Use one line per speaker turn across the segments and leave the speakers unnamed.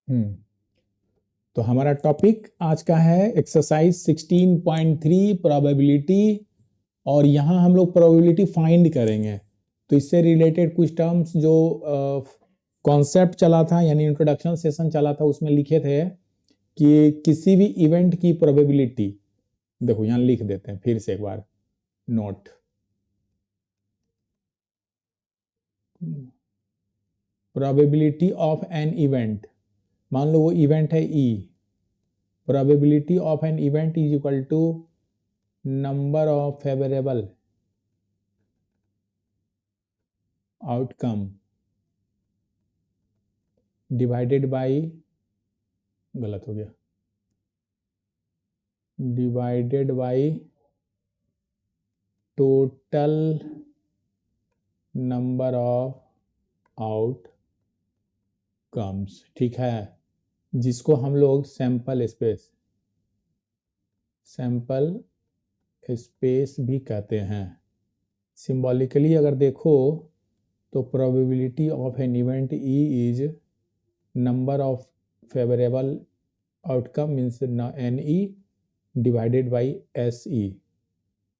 हम्म तो हमारा टॉपिक आज का है एक्सरसाइज 16.3 प्रोबेबिलिटी। और यहाँ हम लोग प्रोबेबिलिटी फाइंड करेंगे। तो इससे रिलेटेड कुछ टर्म्स जो कॉन्सेप्ट चला था यानी इंट्रोडक्शन सेशन चला था उसमें लिखे थे कि किसी भी इवेंट की प्रोबेबिलिटी, देखो यहाँ लिख देते हैं फिर से एक बार note. Probability of an event, मान लो वो इवेंट है E. Probability of an event is equal to number of favourable outcome divided by, गलत हो गया, divided by total number of outcomes. ठीक है, जिसको हम लोग सैंपल स्पेस भी कहते हैं। सिंबॉलिकली अगर देखो तो probability of an event E is number of favourable outcome means N E divided by S E,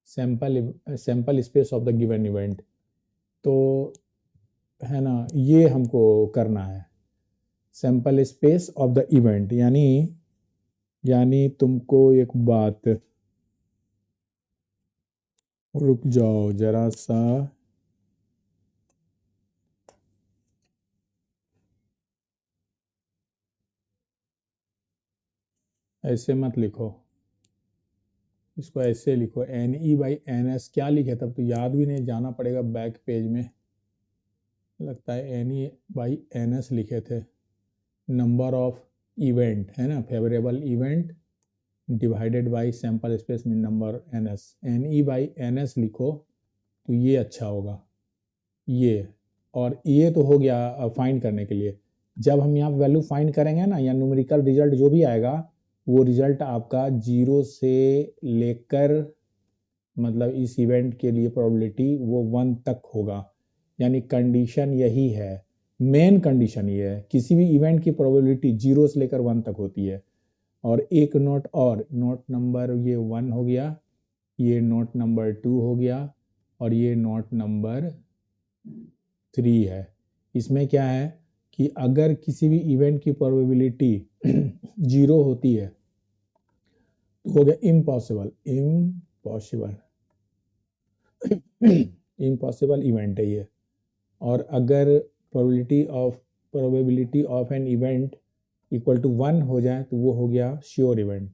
sample space of the given event. तो है ना, ये हमको करना है sample space of the event. यानी तुमको एक बात, रुक जाओ जरा सा, ऐसे मत लिखो, इसको ऐसे लिखो N E by N S. क्या लिखे तब तो याद भी नहीं, जाना पड़ेगा बैक पेज में। लगता है N E by N S लिखे थे, नंबर ऑफ इवेंट है ना, favourable event divided by sample space में number N S. N E by N S लिखो तो ये अच्छा होगा ये। और ये तो हो गया फाइंड करने के लिए। जब हम यहाँ वैल्यू फाइंड करेंगे ना, या न्यूमेरिकल रिजल्ट जो भी आएगा वो रिजल्ट आपका 0 से लेकर, मतलब इस इवेंट के लिए प्रोबेबिलिटी वो 1 तक होगा। यानी कंडीशन यही है, मेन कंडीशन ये है, किसी भी इवेंट की प्रोबेबिलिटी 0 से लेकर 1 तक होती है। और एक नोट और, नोट नंबर ये 1 हो गया, ये नोट नंबर 2 हो गया, और ये नोट नंबर 3 है। इसमें क्या है कि अगर किसी भी इवेंट की प्रोबेबिलिटी 0 होती है तो हो गया इम्पॉसिबल, इम्पॉसिबल इवेंट है ये। और अगर probability of an event equal to 1 हो जाए तो वो हो गया श्योर इवेंट।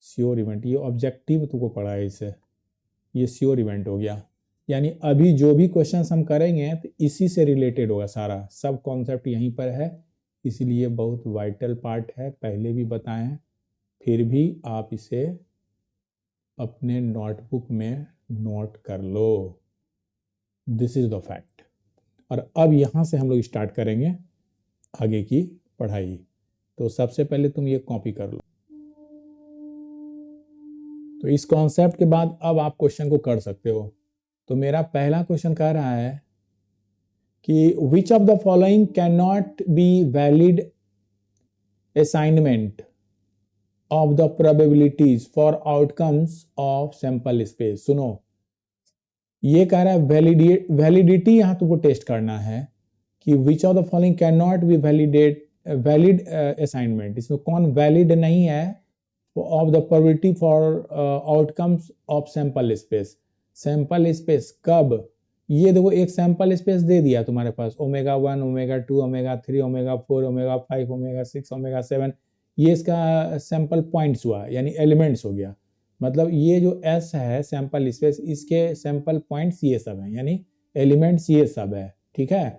श्योर इवेंट, ये ऑब्जेक्टिव तुमको पढ़ा है इसे, ये श्योर इवेंट हो गया। यानी अभी जो भी क्वेश्चंस हम करेंगे तो इसी से रिलेटेड होगा, सारा सब कॉन्सेप्ट यहीं पर है, इसलिए बहुत वाइटल पार्ट है, पहले भी बताए हैं। फिर भी आप इसे अपने नोटबुक में नोट कर लो, दिस इज द फैक्ट। और अब यहाँ से हम लोग स्टार्ट करेंगे आगे की पढ़ाई। तो सबसे पहले तुम ये कॉपी कर लो। तो इस कॉन्सेप्ट के बाद अब आप क्वेश्चन को कर सकते हो। तो मेरा पहला क्वेश्चन कह रहा है कि which of the following cannot be valid assignment of the probabilities for outcomes of sample space. सुनो, ये कह रहा है वैलिडिटी यहां तुमको टेस्ट करना है कि which of the following cannot be valid assignment. इसमें कौन वैलिड नहीं है of the probability for outcomes of sample space. Sample space कब, ये देखो एक सैंपल स्पेस दे दिया तुम्हारे पास, omega 1, omega 2, omega 3, omega 4, omega 5, omega 6, omega 7, ये इसका सैंपल पॉइंट्स हुआ, यानी एलिमेंट्स हो गया। मतलब ये जो एस है सैंपल स्पेस, इसके सैंपल पॉइंट्स ये सब हैं, यानी एलिमेंट्स ये सब है। ठीक है,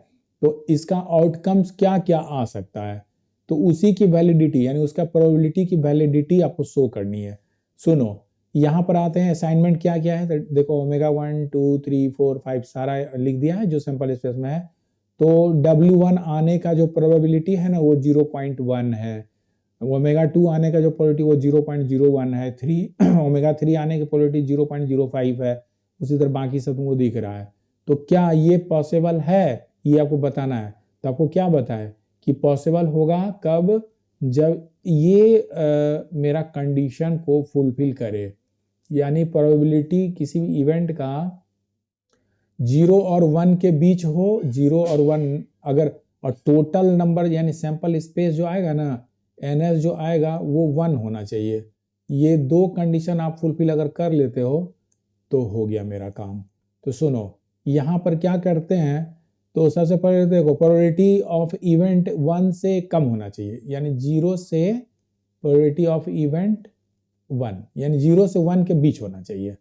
तो इसका आउटकम्स क्या क्या आ सकता है, तो उसी की वैलिडिटी यानी उसका प्रोबेबिलिटी की वैलिडिटी आपको शो करनी है। सुनो, यहाँ पर आते हैं असाइनमेंट क्या क्या है, तो देखो ओमेगा 1, 2, 3, 4, 5 सारा लिख दिया है जो सैंपल स्पेस में है। तो W1 आने का जो प्रोबेबिलिटी है ना वो 0.1 है, ओमेगा 2 आने का जो प्रोबेबिलिटी वो 0.01 है, 3 ओमेगा 3 आने की प्रोबेबिलिटी 0.05 है। उसी तरह बाकी सब तुमको दिख रहा है। तो क्या ये पॉसिबल है, ये आपको बताना है। तो आपको क्या बताए कि पॉसिबल होगा कब, जब ये मेरा कंडीशन को फुलफिल करे, यानी प्रोबेबिलिटी किसी भी इवेंट का 0 और 1 के बीच हो, 0 और 1 अगर, और टोटल नंबर यानी सैंपल स्पेस जो आएगा ना, एनएस जो आएगा वो 1 होना चाहिए। ये दो कंडीशन आप फुलफिल अगर कर लेते हो तो हो गया मेरा काम। तो सुनो, यहाँ पर क्या करते हैं, तो सबसे पहले देखो प्रोबेबिलिटी ऑफ इवेंट 1 से कम होना चाहिए, यानी 0 से प्रोबेबिलिटी ऑफ इवेंट 1, यानी 0 से 1 के बीच होना चाहिए।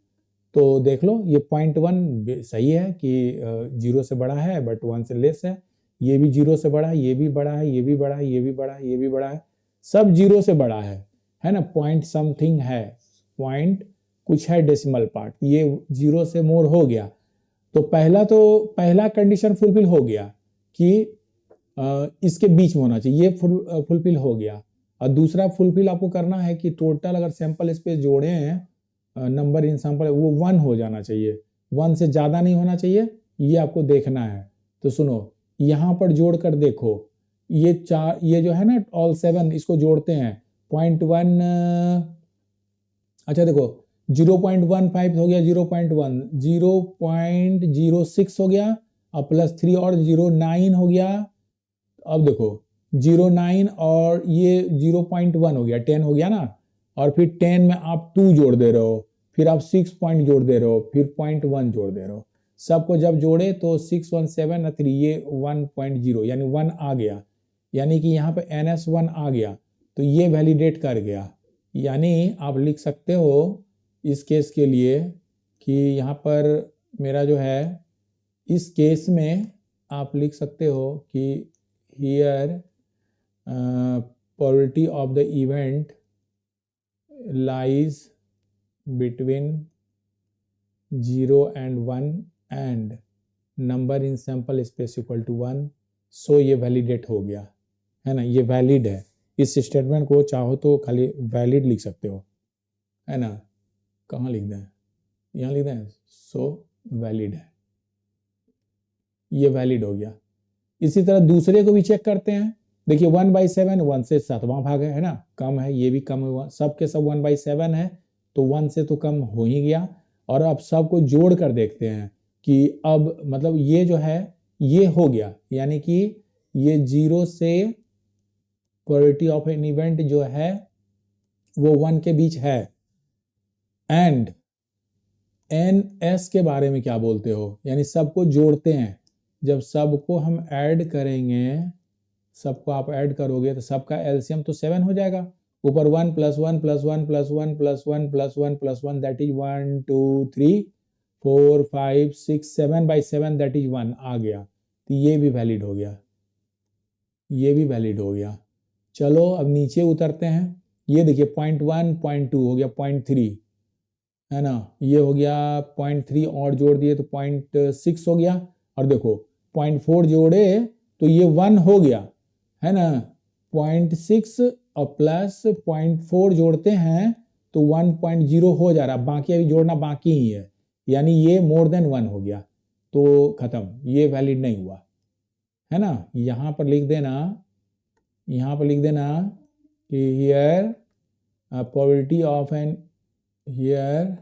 तो देख लो ये 0.1 सही है कि 0 से बड़ा है बट 1 से लेस है, ये भी 0 से बड़ा है, ये भी बड़ा है, ये भी बड़ा है, ये भी बड़ा है, ये भी बड़ा है, सब 0 से बड़ा है ना, पॉइंट समथिंग है, पॉइंट कुछ है डेसिमल पार्ट, ये 0 से मोर हो गया। तो पहला कंडीशन फुलफिल हो गया कि इसके बीच में होना चाहिए, ये फुलफिल हो गया। और दूसरा फुलफिल आपको करना है कि टोटल अगर सैंपल स्पेस जोड़े हैं, नंबर इन सैंपल, वो 1 हो जाना चाहिए, 1 से ज़्यादा नहीं होना चाहिए, ये आपको देखना है। तो सुनो, यहाँ पर जोड़ कर देखो, ये जो है ना ऑल 7, इसको जोड़ते हैं, 0.1, अच्छा देखो 0.15 हो गया, 0.1, 0.06 हो गया, और +3 और 0.9 हो गया। अब देखो 0.9 और ये 0.1 हो गया, 10 हो गया ना, और फिर 10 में आप 2 जोड़ दे रहे हो, फिर आप 6 पॉइंट जोड़ दे रहे हो, फिर 0.1 जोड़ दे रहे हो, सबको जब जोड़े तो 6, 1, 7 और 3, ये 1.0 यानी 1 आ गया, यानी कि यहाँ पे NS1 आ गया, तो ये वैलिडेट कर गया। यानी आप लिख सकते हो इस केस के लिए कि यहाँ पर मेरा जो है, इस केस में आप लिख सकते हो कि here probability of the event lies between 0 and 1 and number in sample space equal to 1, so ये वैलिडेट हो गया, है ना, ये वैलिड है। इस स्टेटमेंट को चाहो तो खाली वैलिड लिख सकते हो, है ना, कहाँ लिख दें, यहाँ लिख दें, सो वैलिड है, ये वैलिड हो गया। इसी तरह दूसरे को भी चेक करते हैं, देखिए 1/7, 1 से 7वां भाग है ना, कम है, ये भी कम हुआ, सब के सब 1/7 है, तो 1 से तो कम हो ही गया। और अब सबको जोड़ कर देखते हैं कि अब मतलब ये जो है ये हो गया, यानी कि ये 0 से प्रोबेबिलिटी ऑफ एन इवेंट जो है वो 1 के बीच है। एंड NS के बारे में क्या बोलते हो, यानी सबको जोड़ते हैं, जब सबको हम ऐड करेंगे, सबको आप ऐड करोगे तो सबका एलसीएम तो 7 हो जाएगा, ऊपर 1 + 1 + 1 + 1 + 1 + 1 + 1 दैट इज 1 2 3 4 5 6 7/7 दैट इज 1 आ गया, तो ये भी वैलिड हो गया, ये भी वैलिड हो गया। चलो अब नीचे उतरते हैं, ये देखिए 0.1 0.2 हो गया 0.3, है ना, ये हो गया 0.3 और जोड़ दिए तो 0.6 हो गया, और देखो 0.4 जोड़े तो ये 1 हो गया, है ना, 0.6 और प्लस 0.4 जोड़ते हैं तो 1.0 हो जा रहा, बाकी अभी जोड़ना बाकी ही है, यानी ये मोर देन 1 हो गया, तो खत्म, ये वैलिड नहीं हुआ, है ना। यहाँ पर लिख देना, यहाँ पर लिख देना कि here probability of an, here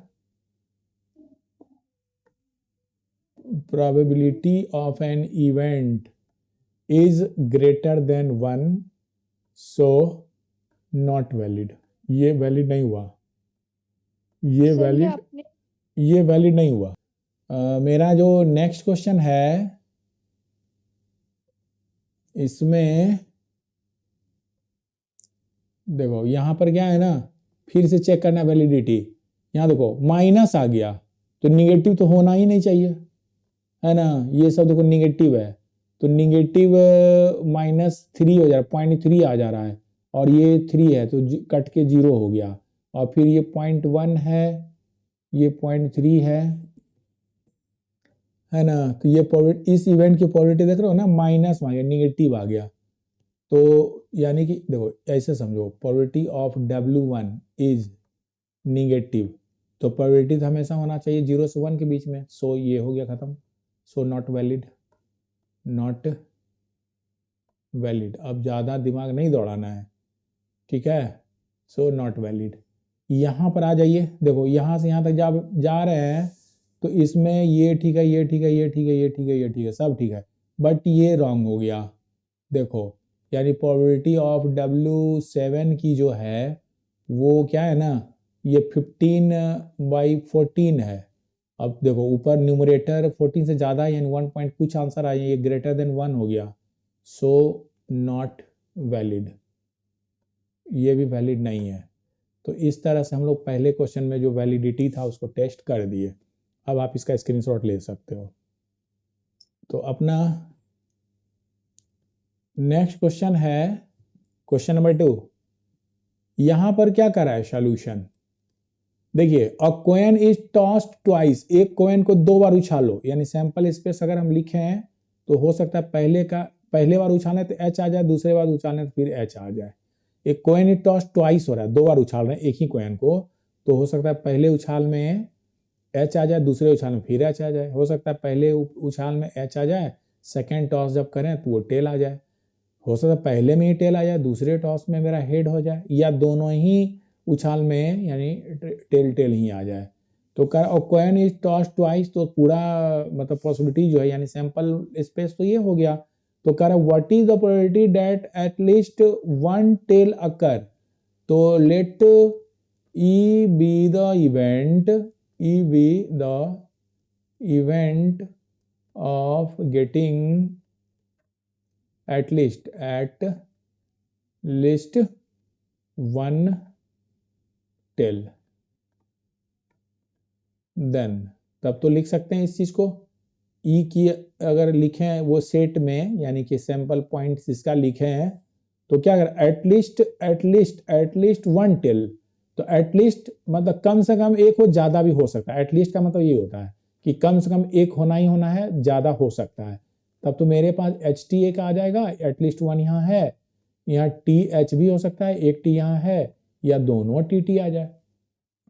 probability of an event is greater than 1, so not valid, ये वैलिड नहीं हुआ, ये
सर
वैलिड, ये वैलिड नहीं हुआ। मेरा जो नेक्स्ट क्वेश्चन है इसमें देखो यहाँ पर क्या है ना, फिर से चेक करना वैलिडिटी, यहाँ देखो माइनस आ गया तो निगेटिव तो होना ही नहीं चाहिए, है ना, ये सब देखो निगेटिव है, तो निगेटिव -3 हो जा रहा है, 0.3 आ जा रहा है, और ये 3 है तो कट के 0 हो गया, और फिर ये 0.1 है, ये 0.3 है ना, तो ये इस इवेंट की प्रोबेबिलिटी देख रहे हो ना, माइनस आ गया, निगेटिव आ गया, तो यानी कि देखो ऐसे समझो, probability of W1 is negative, तो प्रोबेबिलिटी तो हमेशा होना चाहिए 0 से 1 के बीच में, सो ये हो गया खत्म, so not valid, not valid. अब ज़्यादा दिमाग नहीं दौड़ाना है, ठीक है। So not valid. यहाँ पर आ जाइए, देखो यहाँ से यहाँ तक जा रहे हैं तो इसमें ये ठीक है, ये ठीक है, ये ठीक है, ये ठीक है, ये ठीक है, सब ठीक है, बट ये रॉन्ग हो गया। देखो यानी प्रोबेबिलिटी ऑफ W7 की जो है वो क्या है ना, ये 15/14 है। अब देखो ऊपर न्यूमरेटर 14 से ज़्यादा है, यानी 1 पॉइंट कुछ आंसर आए, ये ग्रेटर देन 1 हो गया, सो नॉट वैलिड, ये भी वैलिड नहीं है। तो इस तरह से हम लोग पहले क्वेश्चन में जो वैलिडिटी था उसको टेस्ट कर दिए। अब आप इसका स्क्रीनशॉट ले सकते हो। तो अपना नेक्स्ट क्वेश्चन है क्वेश्चन नंबर 2। यहां पर क्या करा है सॉल्यूशन, देखिए अ कॉइन इज टॉस्ड ट्वाइस, एक कॉइन को 2 बार उछालो, यानी सैंपल स्पेस अगर हम लिखे हैं तो हो सकता है पहले बार उछालने तो एच आ जाए, दूसरे बार उछालने तो फिर एच आ जाए। एक कॉइन इज टॉस्ड ट्वाइस हो रहा है, 2 बार उछाल रहे हैं एक ही कॉइन को, तो हो सकता है पहले उछाल में एच आ जाए, दूसरे उछाल में फिर एच आ जाए। हो सकता है पहले उछाल में एच आ जाए, सेकेंड टॉस जब करें तो वो टेल आ जाए। हो सकता है पहले में ही टेल आ जाए, दूसरे टॉस में मेरा हेड हो जाए, या दोनों ही उछाल में यानी टेल टेल ही आ जाए। तो कॉइन इज टॉस ट्वाइस, तो पूरा मतलब पॉसिबिलिटी जो है यानी सैंपल स्पेस तो ये हो गया। तो कह रहा what is the probability that at least one tail occur, तो let E be the event, E be the event of getting at least one tail, then तब तो लिख सकते हैं इस चीज को। E की अगर लिखे हैं वो सेट में यानी कि सैंपल पॉइंट्स इसका लिखे हैं, तो क्या कर एटलीस्ट वन टेल, तो एटलीस्ट मतलब कम से कम एक हो, ज्यादा भी हो सकता है। एटलीस्ट का मतलब ये होता है कि कम से कम एक होना ही होना है, ज्यादा हो सकता है। तब तो मेरे पास एच टी एक आ जाएगा, एटलीस्ट वन यहाँ है, यहाँ टी एच भी हो सकता है, एक टी यहाँ है, या दोनों टी टी आ जाए।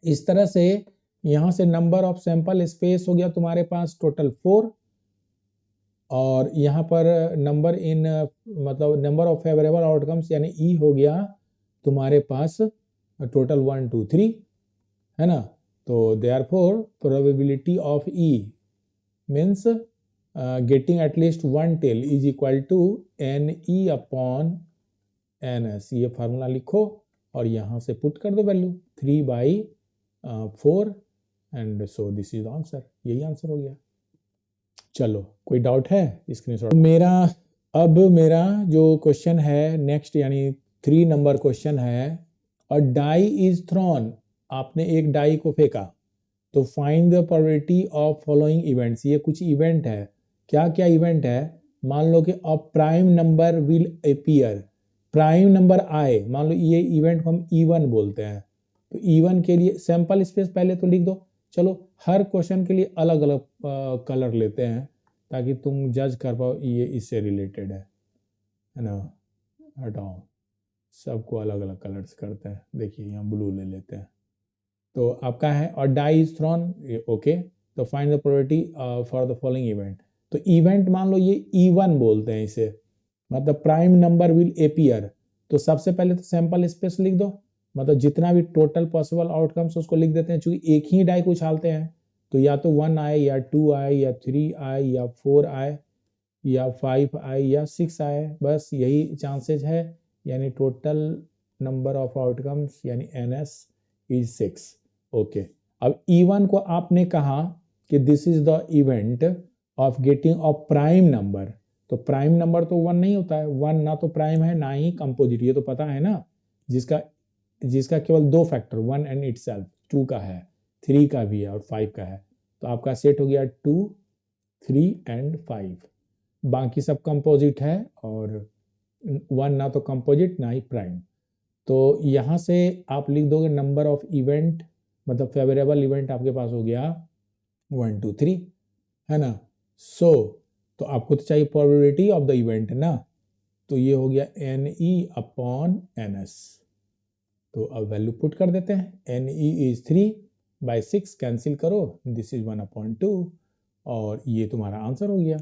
इस तरह से यहां से नंबर ऑफ सैंपल स्पेस हो गया तुम्हारे पास टोटल 4, और यहाँ पर नंबर इन मतलब नंबर ऑफ फेवरेबल आउटकम्स यानी ई हो गया तुम्हारे पास टोटल 1 2 3, है ना। तो therefore probability of E means getting at least one tail is equal to N E upon N S. ये फार्मूला लिखो और यहाँ से पुट कर दो value 3/4, and so this is answer, यही आंसर हो गया। चलो कोई डाउट है स्क्रीनशॉट मेरा जो क्वेश्चन है नेक्स्ट यानी 3 नंबर क्वेश्चन है, और डाई इज थ्रोन, आपने एक डाई को फेंका, तो find the probability of following events. ये कुछ इवेंट है, क्या क्या इवेंट है, मान लो कि a prime number will appear, prime number आए, मान लो ये इवेंट को हम E1 बोलते हैं। तो E1 के लिए सैंपल स्पेस पहले तो लिख दो। चलो हर क्वेश्चन के लिए अलग अलग कलर लेते हैं ताकि तुम जज कर पाओ ये इससे रिलेटेड है ना। हटाओ, सबको अलग अलग कलर्स करते हैं। देखिए यहाँ ब्लू ले लेते हैं। तो आपका है और डाई इज थ्रोन, ओके। तो find the probability for the following event. तो इवेंट मान लो ये E1 बोलते हैं इसे, मतलब प्राइम नंबर विल अपीयर। तो सबसे पहले तो सैंपल स्पेस लिख दो, मतलब जितना भी टोटल पॉसिबल आउटकम्स उसको लिख देते हैं, चूंकि एक ही डाई को उछालते हैं तो या तो 1 आए या 2 आए या 3 आए या 4 आए या 5 आए या 6 आए, बस यही चांसेस है। यानी टोटल नंबर ऑफ आउटकम्स यानी NS इज 6, ओके। अब E1 को आपने कहा कि this is the event of getting off prime number, तो प्राइम नंबर तो 1 नहीं होता है, 1 ना तो प्राइम है ना ही कंपोजिट, ये तो पता है ना, जिसका जिसका केवल 2 फैक्टर 1 एंड इटसेल्फ, 2 का है, 3 का भी है और 5 का है। तो आपका सेट हो गया 2 3 एंड 5, बाकी सब कंपोजिट है, और 1 ना तो कंपोजिट ना ही प्राइम। तो यहाँ से आप लिख दोगे नंबर ऑफ इवेंट, मतलब फेवरेबल इवेंट आपके पास हो गया 1 2 3, है ना। सो तो आपको तो चाहिए प्रोबेबिलिटी ऑफ द इवेंट ना, तो ये हो गया NE अपॉन NS। तो अब वैल्यू पुट कर देते हैं, NE इज 3/6, कैंसिल करो, दिस इज 1/2, और ये तुम्हारा आंसर हो गया।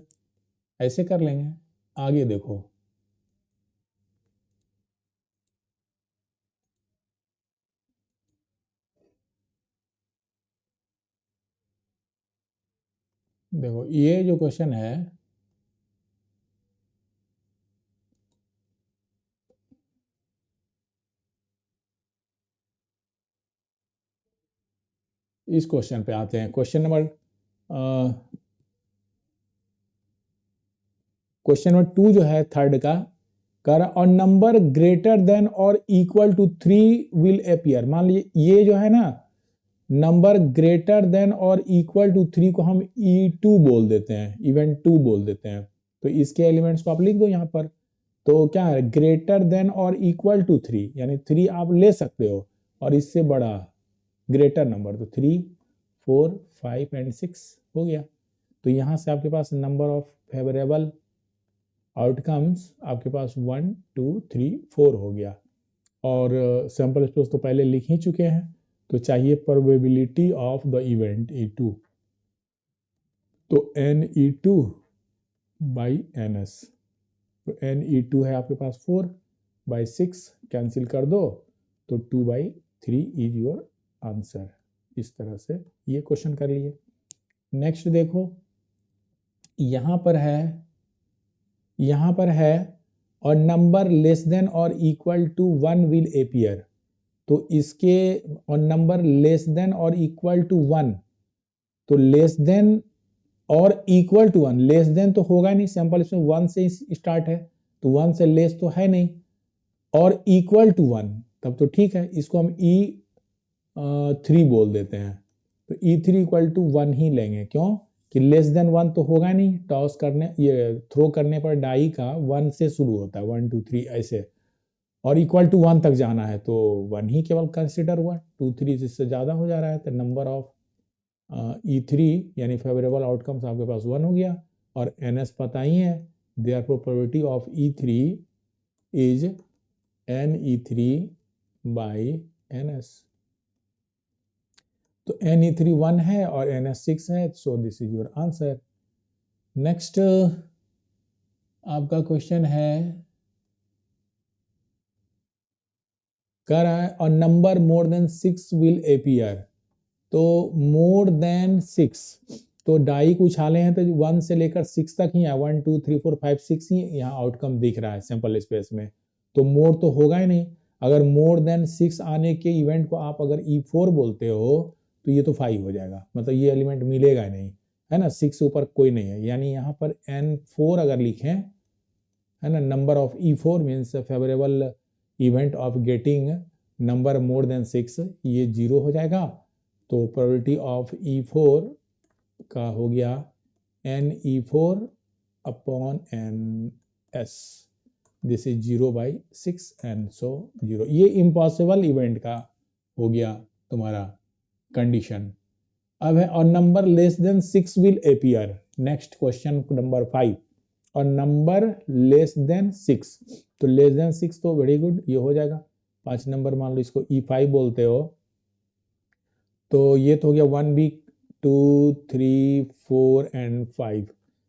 ऐसे कर लेंगे। आगे देखो देखो ये जो क्वेश्चन है, इस क्वेश्चन पे आते हैं। क्वेश्चन नंबर 2 जो है थर्ड का, कर और नंबर ग्रेटर देन और इक्वल टू 3 विल अपियर। मान लीजिए ये जो है ना, नंबर ग्रेटर देन और इक्वल टू 3 को हम E2 बोल देते हैं, इवेंट 2 बोल देते हैं। तो इसके एलिमेंट्स को आप लिख दो यहाँ पर। तो क्या है, ग्रेटर देन और इक्वल टू 3, यानी 3 आप ले सकते हो और इससे बड़ा ग्रेटर नंबर, तो 3, 4, 5 एंड 6 हो गया। तो यहाँ से आपके पास नंबर ऑफ फेवरेबल आउटकम्स आपके पास 1, 2, 3, 4 हो गया। और सैंपल स्पेस तो पहले लिख ही चुके हैं, तो चाहिए probability of the event E2। तो NE2 बाई NS, तो NE2 है आपके पास 4 बाई 6, कैंसिल कर दो, तो 2/3 इज योर आंसर। इस तरह से ये क्वेश्चन कर लिए। नेक्स्ट देखो, यहाँ पर है, यहाँ पर है और नंबर लेस देन और इक्वल टू 1 विल अपियर। तो इसके और नंबर लेस देन और इक्वल टू 1, तो लेस देन और इक्वल टू 1, लेस देन तो होगा नहीं, सैंपल इसमें 1 से स्टार्ट है, तो 1 से लेस तो है नहीं, और इक्वल टू 1 तब तो ठीक है, इसको हम E3 बोल देते हैं। तो E3 इक्वल टू 1 ही लेंगे, क्यों कि लेस देन 1 तो होगा नहीं, टॉस करने ये थ्रो करने पर डाई का 1 से शुरू होता है, 1 2 3 ऐसे, और इक्वल टू 1 तक जाना है तो 1 ही केवल कंसिडर हुआ, 2 3 इससे ज़्यादा हो जा रहा है, तो नंबर ऑफ E3 यानी फेवरेबल आउटकम्स आपके पास 1 हो गया। और NS पता ही है, therefore probability of E3 is NE3 by NS। तो NE3 1 है और NS 6 है, सो this is your answer. Next आपका क्वेश्चन है, कह रहा है और number more than 6 will appear. तो मोर देन 6, तो डाई को उछाले हैं तो 1 से लेकर 6 तक ही है, 1 2 3 4 5 6 ही यहाँ आउटकम दिख रहा है सैंपल स्पेस में, तो मोर तो होगा ही नहीं। अगर मोर देन 6 आने के इवेंट को आप अगर E4 बोलते हो तो ये तो 5 हो जाएगा, मतलब ये एलिमेंट मिलेगा ही नहीं, है ना, 6 ऊपर कोई नहीं है। यानी यहाँ पर N4 अगर लिखें, है ना, number of E4 means favourable event of getting number more than 6, ये 0 हो जाएगा। तो प्रोबेबिलिटी ऑफ E4 का हो गया NE4 upon NS, this is 0/6 and so 0। ये इम्पॉसिबल इवेंट का हो गया तुम्हारा कंडीशन। अब है और number less than 6 will appear. Next question number 5, और नंबर लेस देन 6, तो लेस देन 6 तो वेरी गुड, ये हो जाएगा। 5 नंबर मान लो इसको E5 बोलते हो, तो ये तो हो गया 1 वीक 2 3 4 एंड 5,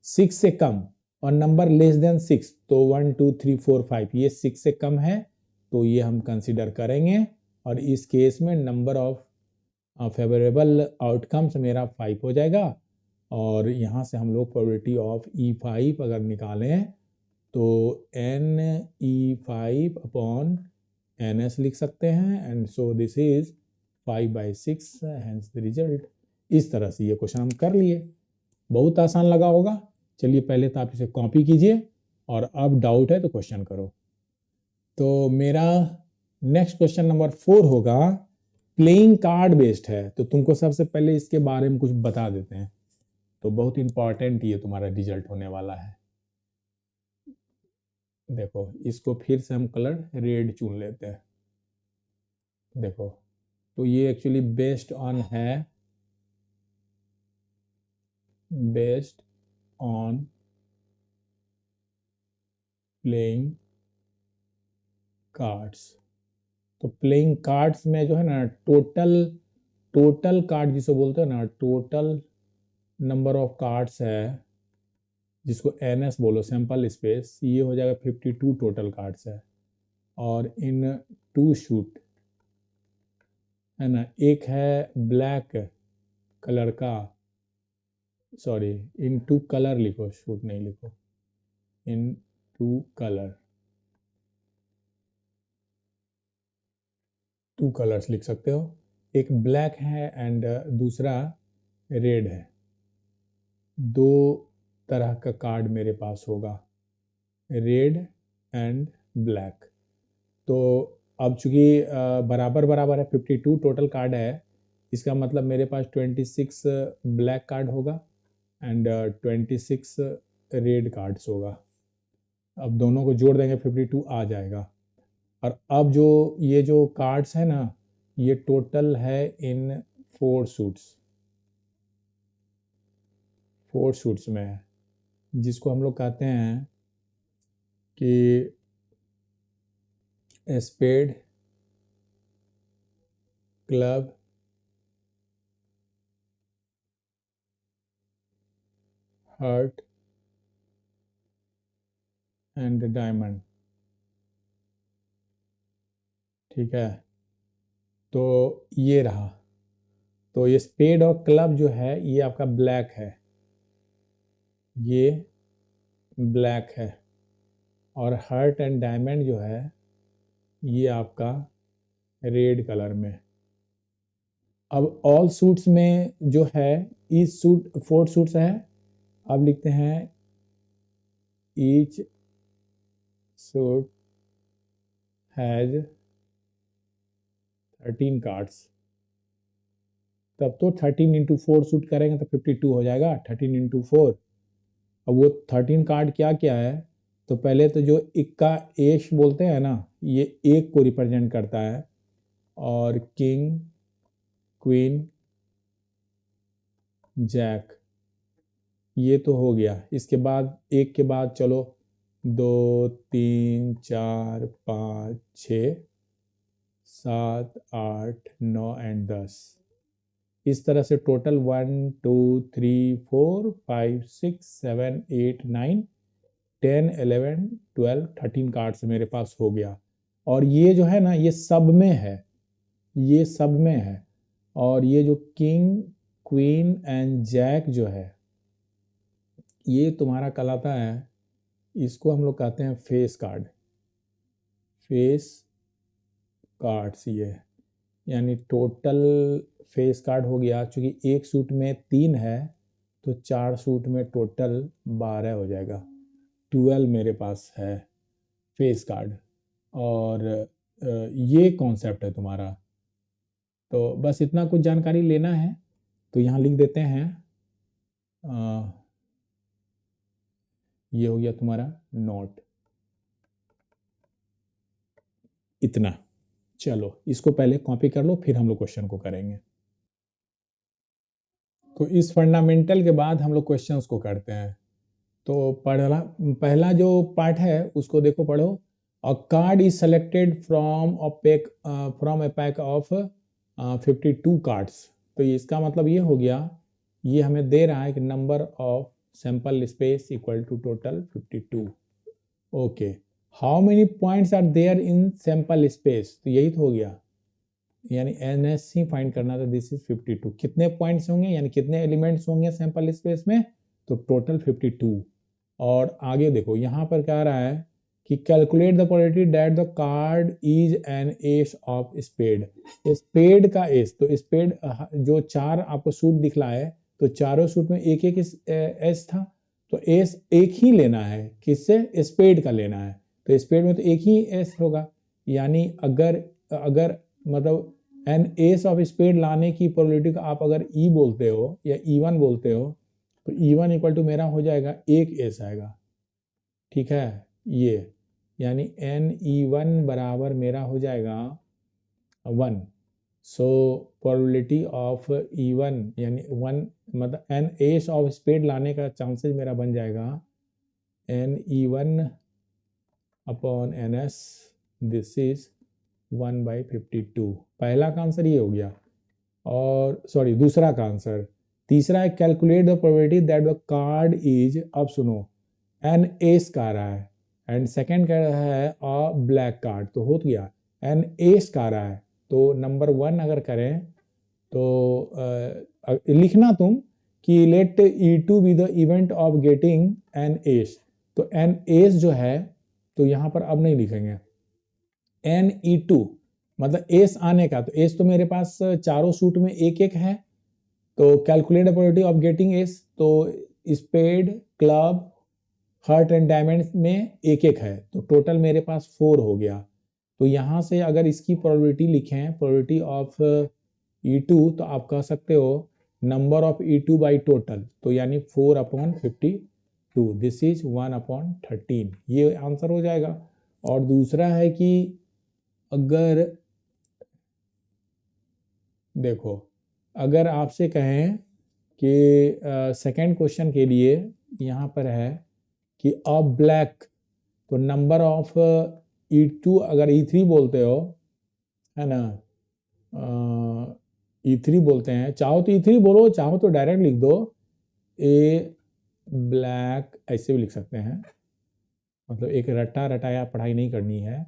6 से कम और नंबर लेस देन 6, तो 1 2 3 4 5, ये 6 से कम है, तो ये हम कंसिडर करेंगे। और इस केस में नंबर ऑफ फेवरेबल आउटकम्स मेरा 5 हो जाएगा। और यहाँ से हम लोग प्रोबेबिलिटी ऑफ E5 अगर निकालें तो NE5 अपॉन NS लिख सकते हैं, and so this is 5/6 hence the result. इस तरह से ये क्वेश्चन हम कर लिए, बहुत आसान लगा होगा। चलिए पहले तो आप इसे कॉपी कीजिए और अब डाउट है तो क्वेश्चन करो। तो मेरा नेक्स्ट क्वेश्चन नंबर 4 होगा, प्लेइंग कार्ड बेस्ड है, तो तुमको सबसे पहले इसके बारे में कुछ बता देते हैं, तो बहुत इंपॉर्टेंट ये तुम्हारा रिजल्ट होने वाला है। देखो इसको फिर से हम कलर रेड चुन लेते हैं। देखो तो ये एक्चुअली बेस्ड ऑन है, बेस्ड ऑन प्लेइंग कार्ड्स। तो प्लेइंग कार्ड्स में जो है ना, टोटल कार्ड जिसे बोलते हैं ना, टोटल नंबर ऑफ कार्ड्स है, जिसको NS बोलो, सैंपल स्पेस, ये हो जाएगा 52 टोटल कार्ड्स है। और इन 2 शूट, है ना, एक है ब्लैक कलर का सॉरी, इन टू कलर लिखो, शूट नहीं लिखो, इन टू कलर, टू कलर्स लिख सकते हो, एक ब्लैक है एंड दूसरा रेड है। दो तरह का कार्ड मेरे पास होगा, रेड एंड ब्लैक। तो अब चूंकि बराबर बराबर है, 52 टोटल कार्ड है, इसका मतलब मेरे पास 26 ब्लैक कार्ड होगा एंड 26 रेड कार्ड्स होगा। अब दोनों को जोड़ देंगे 52 आ जाएगा। और अब जो ये जो कार्ड्स है ना, ये टोटल है इन 4 सूट्स, 4 सूट्स में है, जिसको हम लोग कहते हैं कि spade, club, heart and diamond. ठीक है, तो ये रहा। तो ये स्पेड और क्लब जो है ये आपका ब्लैक है, ये ब्लैक है, और हार्ट एंड डायमंड जो है ये आपका रेड कलर में। अब ऑल सूट्स में जो है, इस सूट 4 सूट्स है, अब लिखते हैं ईच सूट हैज 13 कार्ड्स। तब तो 13 इंटू 4 सूट करेंगे तो 52 हो जाएगा, 13 इंटू 4। अब वो 13 कार्ड क्या क्या है, तो पहले तो जो इक्का एश बोलते हैं ना, ये एक को रिप्रेजेंट करता है, और किंग, क्वीन, जैक, ये तो हो गया। इसके बाद एक के बाद चलो 2 3 4 5 6 7 8 9 एंड 10, इस तरह से टोटल 1 2 3 4 5 6 7 8 9 10 11 12 13 कार्ड्स मेरे पास हो गया। और ये जो है ना, ये सब में है, ये सब में है। और ये जो किंग, क्वीन एंड जैक जो है, ये तुम्हारा कहलाता है, इसको हम लोग कहते हैं फेस कार्ड, फेस कार्ड्स ये, यानी टोटल फेस कार्ड हो गया। चूंकि एक सूट में 3 है, तो 4 सूट में टोटल 12 हो जाएगा, 12 मेरे पास है फेस कार्ड। और ये कॉन्सेप्ट है तुम्हारा। तो बस इतना कुछ जानकारी लेना है, तो यहाँ लिख देते हैं, ये हो गया तुम्हारा नोट, इतना। चलो इसको पहले कॉपी कर लो, फिर हम लोग क्वेश्चन को करेंगे। तो इस फंडामेंटल के बाद हम लोग क्वेश्चंस को करते हैं। तो पहला जो पार्ट है उसको देखो, पढ़ो। अ card is selected from A pack of 52 cards. तो इसका मतलब ये हो गया, ये हमें दे रहा है कि number of sample space equal to total 52। Okay, how many points are there in sample space, तो यही तो हो गया, यानी NSC फाइंड करना था। दिस इज 52, कितने पॉइंट्स होंगे यानी कितने एलिमेंट्स होंगे सैंपल स्पेस में, तो टोटल 52। और आगे देखो यहाँ पर क्या रहा है कि calculate the probability that the card is an ace of spade. Spade का एस, तो स्पेड जो 4 आपको सूट दिखला है, तो चारों सूट में एक एक एस था, तो एस एक ही लेना है, किससे, स्पेड का लेना है। तो स्पेड में तो एक ही एस होगा, यानी अगर अगर मतलब एन एस ऑफ स्पेड लाने की प्रोबेबिलिटी का आप अगर ई बोलते हो या E1 बोलते हो, तो E1 इक्वल टू मेरा हो जाएगा एक एस आएगा। ठीक है, ये यानी NE1 बराबर मेरा हो जाएगा 1। सो प्रोबेबिलिटी ऑफ E1 यानी 1, मतलब एन एस ऑफ स्पेड लाने का चांसेस मेरा बन जाएगा NE1 upon NS, this is 1/52। पहला का आंसर ये हो गया। और सॉरी, दूसरा का आंसर, तीसरा है calculate the probability that the card is, अब सुनो, एन एस का रहा है एंड सेकेंड कह रहा है अ ब्लैक कार्ड, तो हो गया एन एस का रहा है। तो नंबर 1 अगर करें तो लिखना तुम कि let E2 be the event of getting an ace, तो एन एस जो है तो यहां पर अब नहीं लिखेंगे, NE2 मतलब एस आने का, तो एस तो मेरे पास चारों सूट में एक एक है, तो calculate the probability of getting ace, तो spade, club, heart and diamond में एक एक है, तो टोटल मेरे पास 4 हो गया। तो यहां से अगर इसकी प्रोबेबिलिटी लिखें, प्रोबेबिलिटी ऑफ E2, तो आप कह सकते हो number of E2 by total, तो यानी 4/52, दिस इज 1/13, ये आंसर हो जाएगा। और दूसरा है कि अगर देखो, अगर आपसे कहें कि सेकंड क्वेश्चन के लिए यहाँ पर है कि अ ब्लैक, तो नंबर ऑफ E2 अगर E3 बोलते हो, है ना, E3 बोलते हैं, चाहो तो E3 बोलो, चाहो तो डायरेक्ट लिख दो ए ब्लैक, ऐसे भी लिख सकते हैं, मतलब एक रटा रटाया पढ़ाई नहीं करनी है।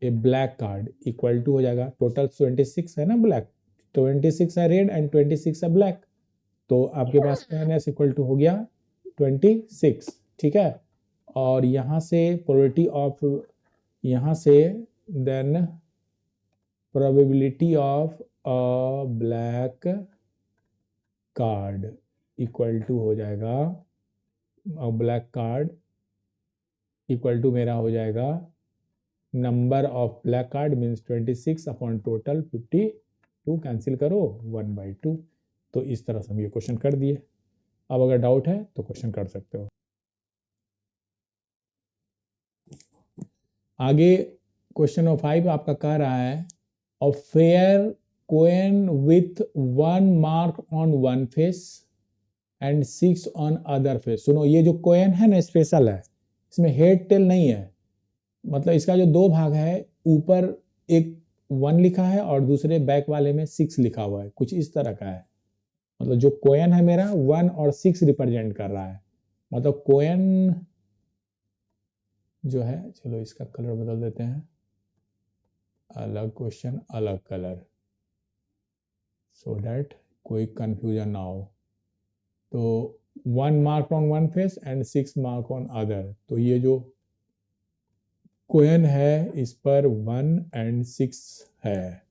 ए ब्लैक कार्ड इक्वल टू हो जाएगा, टोटल 26 है ना, ब्लैक 26 है रेड एंड 26 है ब्लैक, तो आपके पास NS इक्वल टू हो गया 26, ठीक है। और यहाँ से प्रोबेबिलिटी ऑफ, यहाँ से then probability of a black card equal to हो जाएगा, ब्लैक कार्ड इक्वल टू मेरा हो जाएगा number of black card means 26 upon total 52, cancel करो 1/2। तो इस तरह से हम ये क्वेश्चन कर दिए। अब अगर डाउट है तो क्वेश्चन कर सकते हो। आगे क्वेश्चन नंबर 5 आपका कह रहा है a fair coin with 1 mark on one face and 6 on other face. सुनो, ये जो कोइन है ना स्पेशल है, इसमें हेड टेल नहीं है, मतलब इसका जो दो भाग है, ऊपर एक 1 लिखा है और दूसरे बैक वाले में 6 लिखा हुआ है, कुछ इस तरह का है। मतलब जो कोइन है मेरा 1 और 6 रिप्रेजेंट कर रहा है, मतलब कोइन जो है, चलो इसका कलर बदल देते हैं, अलग क्वेश्चन अलग कलर, सो दैट कोई कंफ्यूजन ना हो। तो 1 mark on one face and 6 mark on other, तो ये जो कोइन है इस पर 1 एंड 6 है,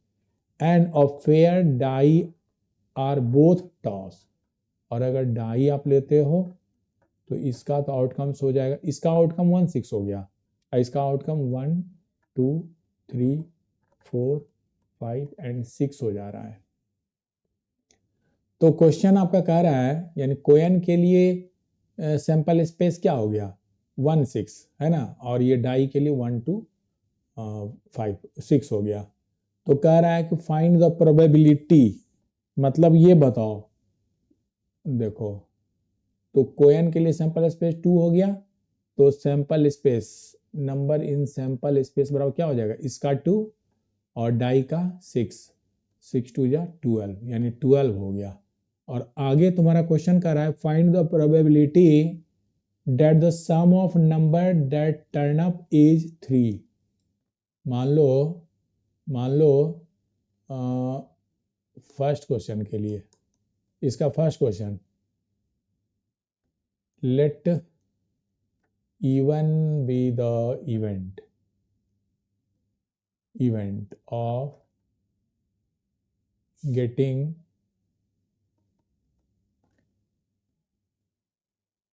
and a fair die are both toss, और अगर डाई आप लेते हो तो इसका तो आउटकम्स हो जाएगा, इसका आउटकम 1 6 हो गया, इसका आउटकम 1 2 3 4 5 एंड 6 हो जा रहा है। तो क्वेश्चन आपका कह रहा है, यानी कोयन के लिए सैंपल स्पेस क्या हो गया 1 6 है ना, और ये डाई के लिए 1 2 5 6 हो गया। तो कह रहा है कि फाइंड द प्रोबेबिलिटी, मतलब ये बताओ, देखो तो कोयन के लिए सैंपल स्पेस 2 हो गया, तो sample space number in sample space बराबर क्या हो जाएगा, इसका 2 और डाई का 6, 6 2 जा 12, यानी 12 हो गया। और आगे तुम्हारा क्वेश्चन कर रहा है find the probability that the sum of number that turn up is 3। मान लो फर्स्ट क्वेश्चन के लिए, इसका first question, let even be the event of getting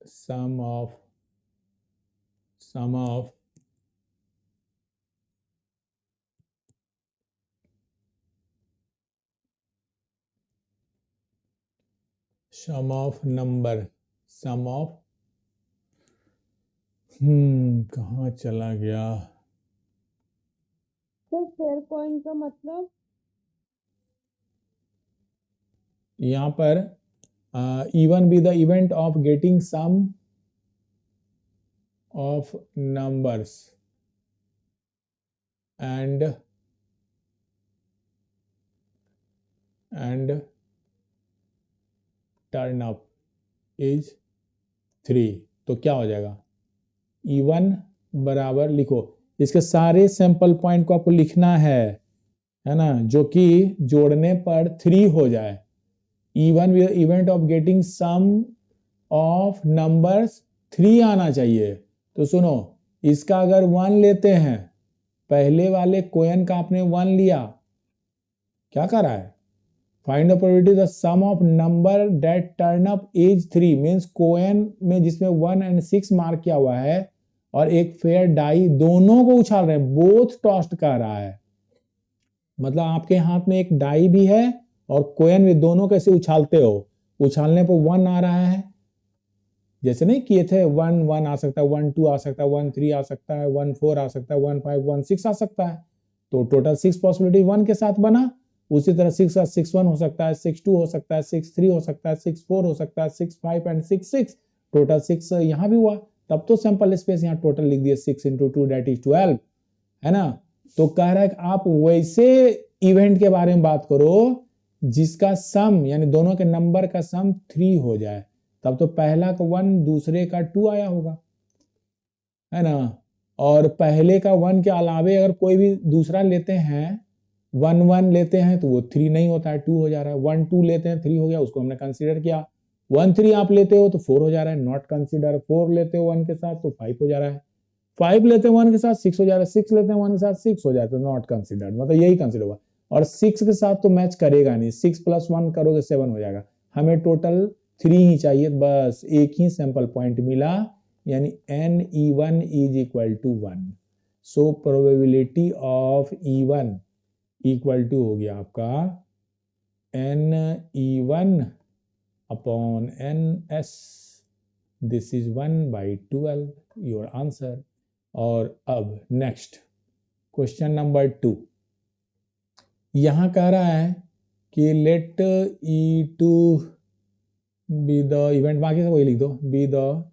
sum of number, sum of कहाँ चला गया
सर फेयर कॉइन का मतलब
यहाँ पर even be the event of getting sum of numbers and turn up is 3, तो क्या हो जाएगा, E1 बराबर लिखो, इसके सारे सैंपल पॉइंट को आपको लिखना है ना, जो कि जोड़ने पर 3 हो जाए, even event of getting sum of numbers 3 आना चाहिए। तो सुनो, इसका अगर 1 लेते हैं, पहले वाले कोएन का आपने 1 लिया, क्या कर रहा है, find the probability the sum of number that turn up is 3, means कोएन में जिसमें 1 और 6 मार्क किया हुआ है और एक फेयर डाई, दोनों को उछाल रहे हैं, बोथ टॉस्ट कर रहा है, मतलब आपके हाथ में एक डाई भी है और कोएन भी, दोनों कैसे उछालते हो, उछालने पर 1 आ रहा है, जैसे नहीं किए थे, 1 1 आ सकता है, 1 2 आ सकता है, 1 3 आ सकता है, 1 4 आ सकता है, 1 5 1 6 आ सकता है, तो टोटल 6 पॉसिबिलिटी 1 के साथ बना। उसी तरह 6 6 1 हो सकता है, 6 2 हो सकता है, 6 3 हो सकता है, 6 4 हो सकता है, 6 5 एंड 6 6, टोटल 6 यहाँ भी हुआ, तब तो सैंपल स्पेस यहाँ टोटल लिख दिए 6 into 2 दैट इज 12, है ना। तो कह रहा है कि आप वैसे इवेंट के बारे में बात करो जिसका सम यानी दोनों के नंबर का सम 3 हो जाए, तब तो पहला का 1 दूसरे का 2 आया होगा, है ना। और पहले का 1 के अलावे अगर कोई भी दूसरा लेते हैं, 1 1 लेते हैं तो वो 3 नहीं होता है, 2 हो जा रहा है, 1 2 लेते हैं 3 हो गया, उसको हमने कंसीडर किया, 1 3 आप लेते हो तो 4 हो जा रहा है, नॉट कंसीडर, 4 लेते हो 1 के साथ तो 5 हो जा रहा है, 5 लेते हैं 1 के साथ 6 हो जा रहा है, 6 लेते हैं 1 के साथ 6 हो जाता है, नॉट कंसीडर्ड, मतलब यही कंसीडर हुआ। और 6 के साथ तो मैच करेगा नहीं, 6 प्लस 1 करोगे 7 हो जाएगा, हमें टोटल 3 ही चाहिए, बस एक ही सैंपल पॉइंट मिला, यानी NE1 is equal to 1। So probability of E1 equal to हो गया आपका NE1 upon NS, this is 1/12, your answer. और अब नेक्स्ट क्वेश्चन नंबर 2, यहां कह रहा है कि let E2 be the event, बाकी से वही लिख दो, be the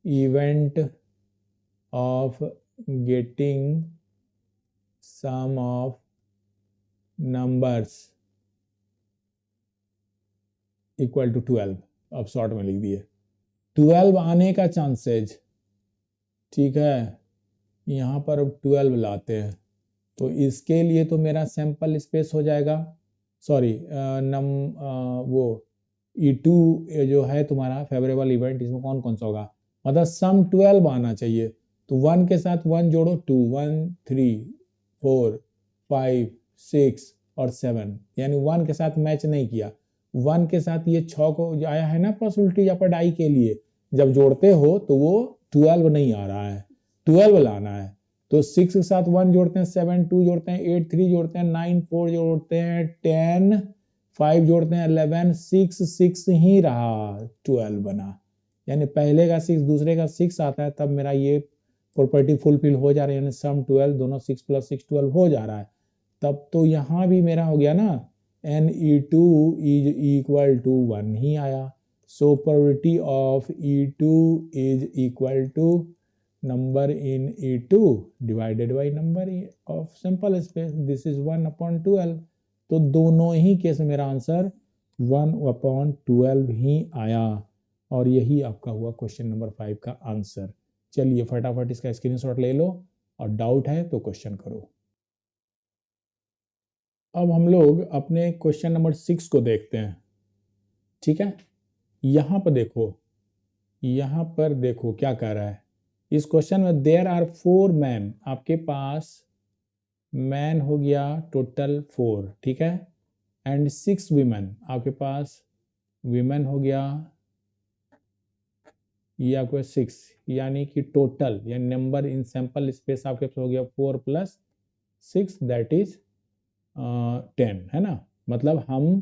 event of getting sum of numbers equal to 12, अब शॉर्ट में लिख दिए 12 आने का चांसेज, ठीक है, यहां पर अब 12 लाते हैं, तो इसके लिए तो मेरा सैंपल स्पेस हो जाएगा, सॉरी वो E2 जो है तुम्हारा फेवरेबल इवेंट, इसमें कौन कौन सा होगा, मतलब सम 12 आना चाहिए, तो 1 के साथ 1 जोड़ो, 2 1 3 4 5 6 और 7, यानी 1 के साथ मैच नहीं किया, 1 के साथ ये 6 को आया है ना पॉसिबिलिटी यहाँ पर डाई के लिए, जब जोड़ते हो तो वो 12 नहीं आ रहा है, 12 लाना है, तो 6 के साथ 1 जोड़ते हैं, 7 2 जोड़ते हैं, 8 3 जोड़ते हैं, 9 4 जोड़ते हैं, 10 5 जोड़ते हैं, 11 6 6 ही रहा, 12 बना, यानी पहले का 6 दूसरे का 6 आता है, तब मेरा ये प्रॉपर्टी फुलफिल हो जा रहा है, यानी सम 12 दोनों 6 प्लस 6 12 हो जा रहा है, तब तो यहां भी मेरा हो गया ना NE2 इज इक्वल टू 1 ही आया, so probability of E2 is equal to number in E2 divided by number of sample space, this is 1/12, तो दोनों ही केस में मेरा आंसर 1/12 ही आया, और यही आपका हुआ क्वेश्चन नंबर 5 का आंसर। चलिए फटाफट इसका स्क्रीनशॉट ले लो, और डाउट है तो क्वेश्चन करो। अब हम लोग अपने क्वेश्चन नंबर 6 को देखते हैं, ठीक है, यहां पर देखो, यहां पर देखो क्या कह रहा है इस क्वेश्चन में, देयर आर 4 मैन, आपके पास मैन हो गया टोटल 4, ठीक है, एंड 6 वीमेन, आपके पास वीमेन हो गया ये आपके 6, यानी कि टोटल यानी नंबर इन सैंपल स्पेस आपके पास हो गया 4 + 6 दैट इज 10, है ना, मतलब हम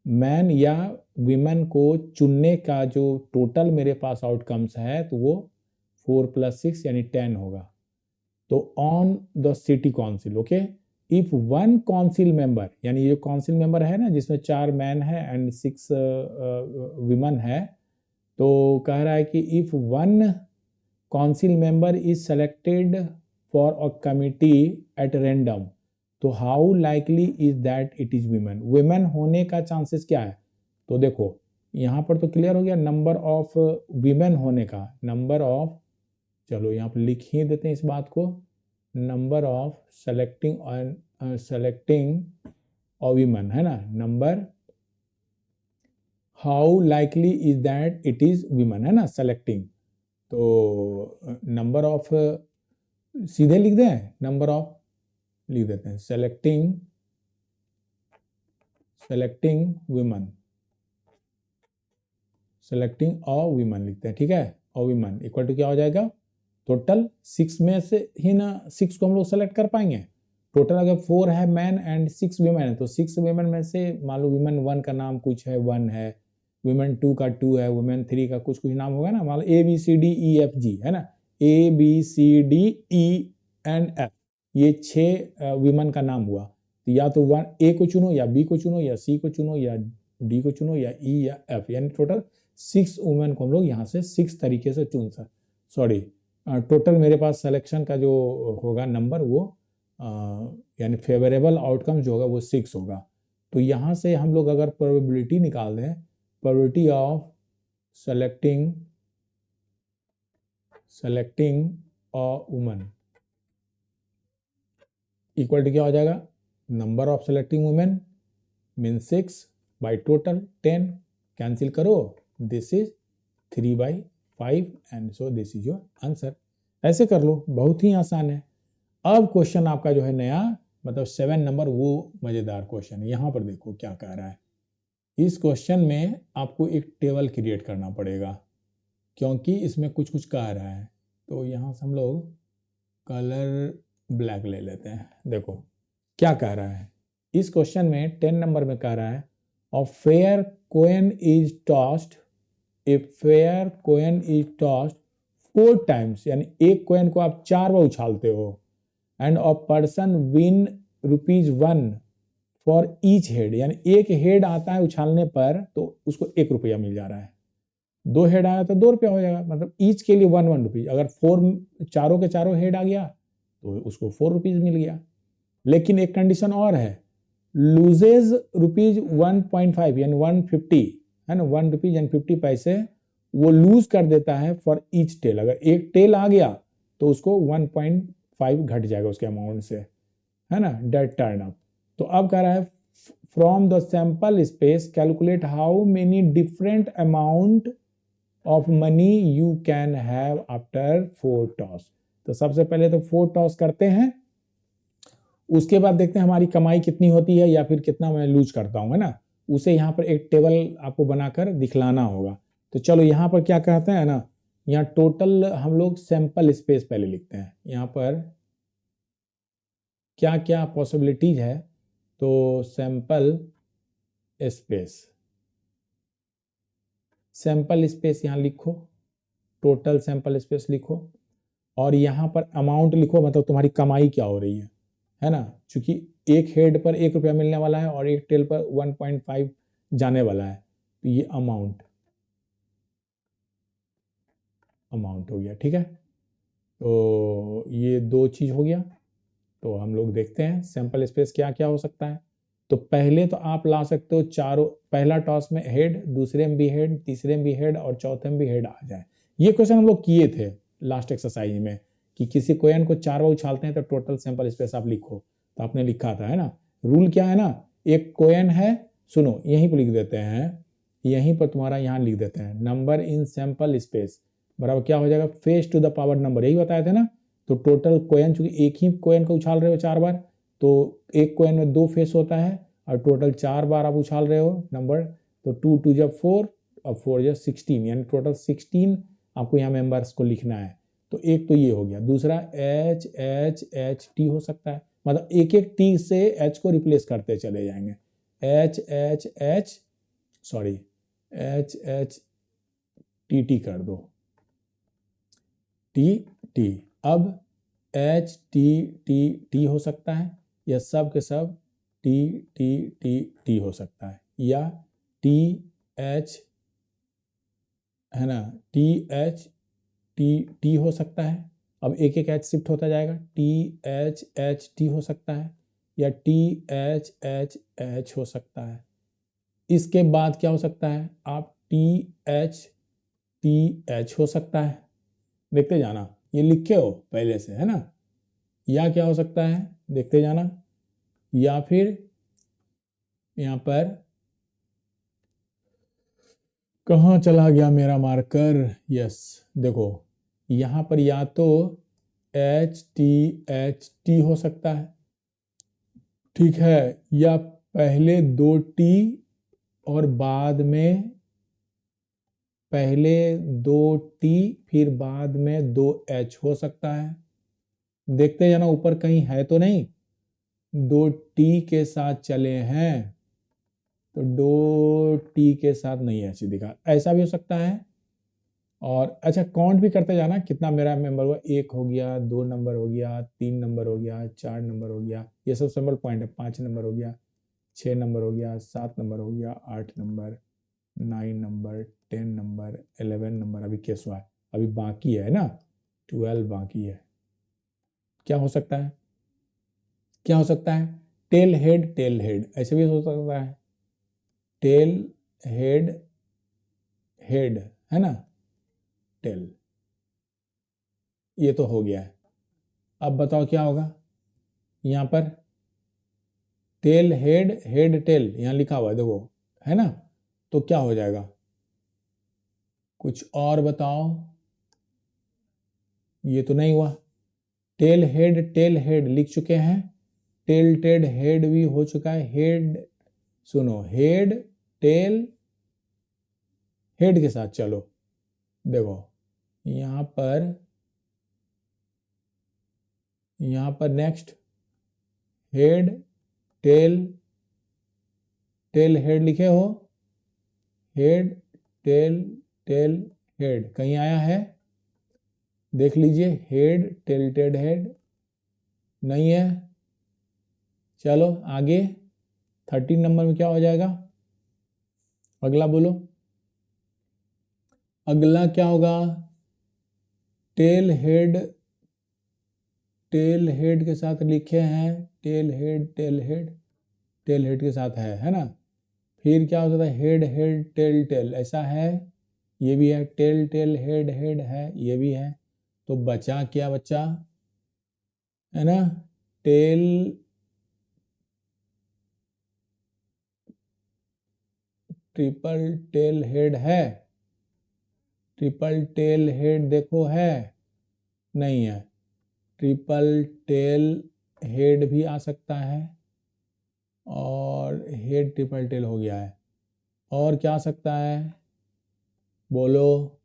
मैन या वीमेन को चुनने का जो टोटल मेरे पास आउटकम्स है तो वो 4 + 6 यानी 10 होगा। तो on the city council, okay, if 1 council member, यानी ये काउंसिल मेंबर है ना जिसमें 4 मैन है एंड 6 विमन है, तो कह रहा है कि if 1 council member is selected for a committee at random, तो how likely is that it is women, women होने का चांसेस क्या है, तो देखो यहाँ पर तो क्लियर हो गया नंबर ऑफ विमेन होने का, नंबर ऑफ, चलो यहाँ पर लिख ही देते हैं इस बात को, number of selecting a women, है ना, number how likely is that it is women, है ना, सेलेक्टिंग। तो नंबर ऑफ सीधे लिख दें, नंबर ऑफ लिख देते हैं, सेलेक्टिंग वीमन, सेलेक्टिंग अ वीमन लिखते हैं, ठीक है। अ वीमन इक्वल टू क्या हो जाएगा, टोटल 6 में से ही ना 6 को हम लोग सेलेक्ट कर पाएंगे। टोटल अगर 4 है मैन एंड 6 वीमेन है, तो 6 वीमेन में से मान लो वीमेन 1 का नाम कुछ है, 1 है, वीमेन 2 का 2 है, वीमेन 3 का कुछ कुछ नाम होगा ना, मान लो ABCDEFG है ना, ABCDE and F, ये 6 वीमेन का नाम हुआ। तो या तो A को चुनो, या B को चुनो, या C को चुनो, या D को चुनो, या E या F, यानी टोटल 6 वुमेन को हम लोग यहाँ से 6 तरीके से चुन सकते। सॉरी, टोटल मेरे पास सिलेक्शन का जो होगा नंबर वो यानी फेवरेबल आउटकम जो होगा वो 6 होगा। तो यहाँ से हम लोग अगर प्रोबेबिलिटी निकाल दें, probability of selecting a woman equal to क्या हो जाएगा, number of selecting women mean 6 by total 10, cancel करो, this is 3/5 and so this is your answer. ऐसे कर लो, बहुत ही आसान है। अब क्वेश्चन आपका जो है नया, मतलब 7 नंबर, वो मजेदार क्वेश्चन है। यहां पर देखो क्या कह रहा है। इस क्वेश्चन में आपको एक टेबल क्रिएट करना पड़ेगा, क्योंकि इसमें कुछ कुछ कह रहा है। तो यहां से हम लोग कलर ब्लैक ले लेते हैं। देखो क्या कह रहा है इस क्वेश्चन में, 10 नंबर में कह रहा है, a fair coin is tossed, a fair coin is tossed 4 times, यानी एक कोइन को आप 4 बार उछालते हो, and a person win ₹1 for each head, यानी एक हेड आता है उछालने पर तो उसको 1 रुपया मिल जा रहा है, 2 हेड आया तो 2 रुपया हो जाएगा, मतलब ईच के लिए 1 रुपीज। अगर 4 चारों के चारों हेड आ गया तो उसको 4 रुपीज मिल गया। लेकिन एक कंडीशन और है, लूजेज ₹1.5 यानी 150, है ना, 1 रुपीज एंड 50 पैसे वो लूज कर देता है फॉर ईच टेल। अगर एक टेल आ गया तो उसको 1.5 घट जाएगा उसके अमाउंट से, है ना, डेट टर्न अप। तो अब कह रहा है from the sample space calculate how many different amount of money you can have after 4 toss. तो सबसे पहले तो 4 टॉस करते हैं, उसके बाद देखते हैं हमारी कमाई कितनी होती है या फिर कितना मैं लूज करता हूं, है ना। उसे यहाँ पर एक टेबल आपको बनाकर दिखलाना होगा। तो चलो यहाँ पर क्या कहते हैं ना, यहाँ टोटल हम लोग सैंपल स्पेस पहले लिखते हैं, यहाँ पर क्या क्या पॉसिबिलिटीज है। तो सैंपल स्पेस यहाँ लिखो, टोटल सैंपल स्पेस लिखो, और यहाँ पर अमाउंट लिखो, मतलब तुम्हारी कमाई क्या हो रही है ना, क्योंकि एक हेड पर 1 रुपया मिलने वाला है और एक टेल पर 1.5 जाने वाला है। तो ये अमाउंट हो गया, ठीक है। तो ये 2 चीज हो गया। तो हम लोग देखते हैं सैंपल स्पेस क्या क्या हो सकता है। तो पहले तो आप ला सकते हो चारों, पहला टॉस में हेड, दूसरे में भी हेड, तीसरे में भी हेड और चौथे में भी हेड आ जाए। ये क्वेश्चन हम लोग किए थे लास्ट एक्सरसाइज में, कि किसी कोइन को 4 बार उछालते हैं तो टोटल सैंपल स्पेस आप लिखो। तो आपने लिखा था, है ना। रूल क्या है ना, एक कोइन है, सुनो यहीं पर लिख देते हैं, यहीं पर तुम्हारा यहाँ लिख देते हैं, नंबर इन सैंपल स्पेस बराबर क्या हो जाएगा, face to the power number, यही बताया थे ना। तो टोटल कोइन, चूंकि एक ही कोइन को उछाल रहे हो 4 बार, तो एक कोइन में 2 फेस होता है, और टोटल 4 बार आप उछाल रहे हो नंबर, तो 2 2 जब 4 और 4 जब 16, यानी टोटल 16 आपको यहाँ मेंबर्स को लिखना है। तो एक तो ये हो गया। दूसरा HHHT हो सकता है, मतलब एक एक टी से H को रिप्लेस करते चले जाएंगे, HHH, सॉरी HHTT कर दो, TT। अब HTTT हो सकता है, या सब के सब TTTT हो सकता है, या TH, है ना, THTT हो सकता है। अब एक एक H शिफ्ट होता जाएगा, THHT हो सकता है, या THHH हो सकता है। इसके बाद क्या हो सकता है, आप THTH हो सकता है, देखते जाना, ये लिखे हो पहले से, है ना। या क्या हो सकता है, देखते जाना, या फिर यहाँ पर कहाँ चला गया मेरा मार्कर? यस, देखो यहाँ पर या तो HT हो सकता है, ठीक है, या पहले 2T और बाद में पहले 2T फिर बाद में 2H हो सकता है। देखते जाना ऊपर कहीं है तो नहीं। 2T के साथ चले हैं तो 2T के साथ नहीं H दिखा, ऐसा भी हो सकता है। और अच्छा, काउंट भी करते जाना कितना मेरा मेंबर हुआ। 1 हो गया, 2 नंबर हो गया, 3 नंबर हो गया, 4 नंबर हो गया, ये सब सिंबल पॉइंट है। 5 नंबर हो गया, 6 नंबर हो गया, 7 नंबर हो गया, 8 नंबर, 9 नंबर, 10 नंबर, 11 नंबर अभी केस हुआ है, अभी बाकी है ना, 12 बाकी है। क्या हो सकता है? क्या हो सकता है? टेल हेड ऐसे भी हो सकता है। टेल हेड, हेड है ना, टेल, ये तो हो गया है। अब बताओ क्या होगा यहाँ पर? टेल हेड, हेड टेल यहाँ लिखा हुआ है देखो, है ना, तो क्या हो जाएगा? कुछ और बताओ। ये तो नहीं हुआ। टेल हेड लिख चुके हैं, टेल टेड हेड भी हो चुका है। हेड, सुनो, हेड टेल हेड के साथ चलो, देखो यहाँ पर next head tail, tail head लिखे हो, हेड टेल टेल हेड कहीं आया है? देख लीजिए, हेड टेल टेड हेड नहीं है। चलो आगे, 13 नंबर में क्या हो जाएगा? अगला बोलो, अगला क्या होगा? टेल हेड, टेल हेड के साथ लिखे हैं, tail head tail head, tail head के साथ है ना। फिर क्या हो सकता है? हेड हेड टेल टेल ऐसा है, ये भी है। टेल टेल हेड हेड है, ये भी है। तो बचा क्या? बचा है ना, टेल, ट्रिपल टेल हेड है। ट्रिपल टेल हेड देखो है, नहीं है। ट्रिपल टेल हेड भी आ सकता है, और हेड ट्रिपल टेल हो गया है। और क्या आ सकता है? बोलो,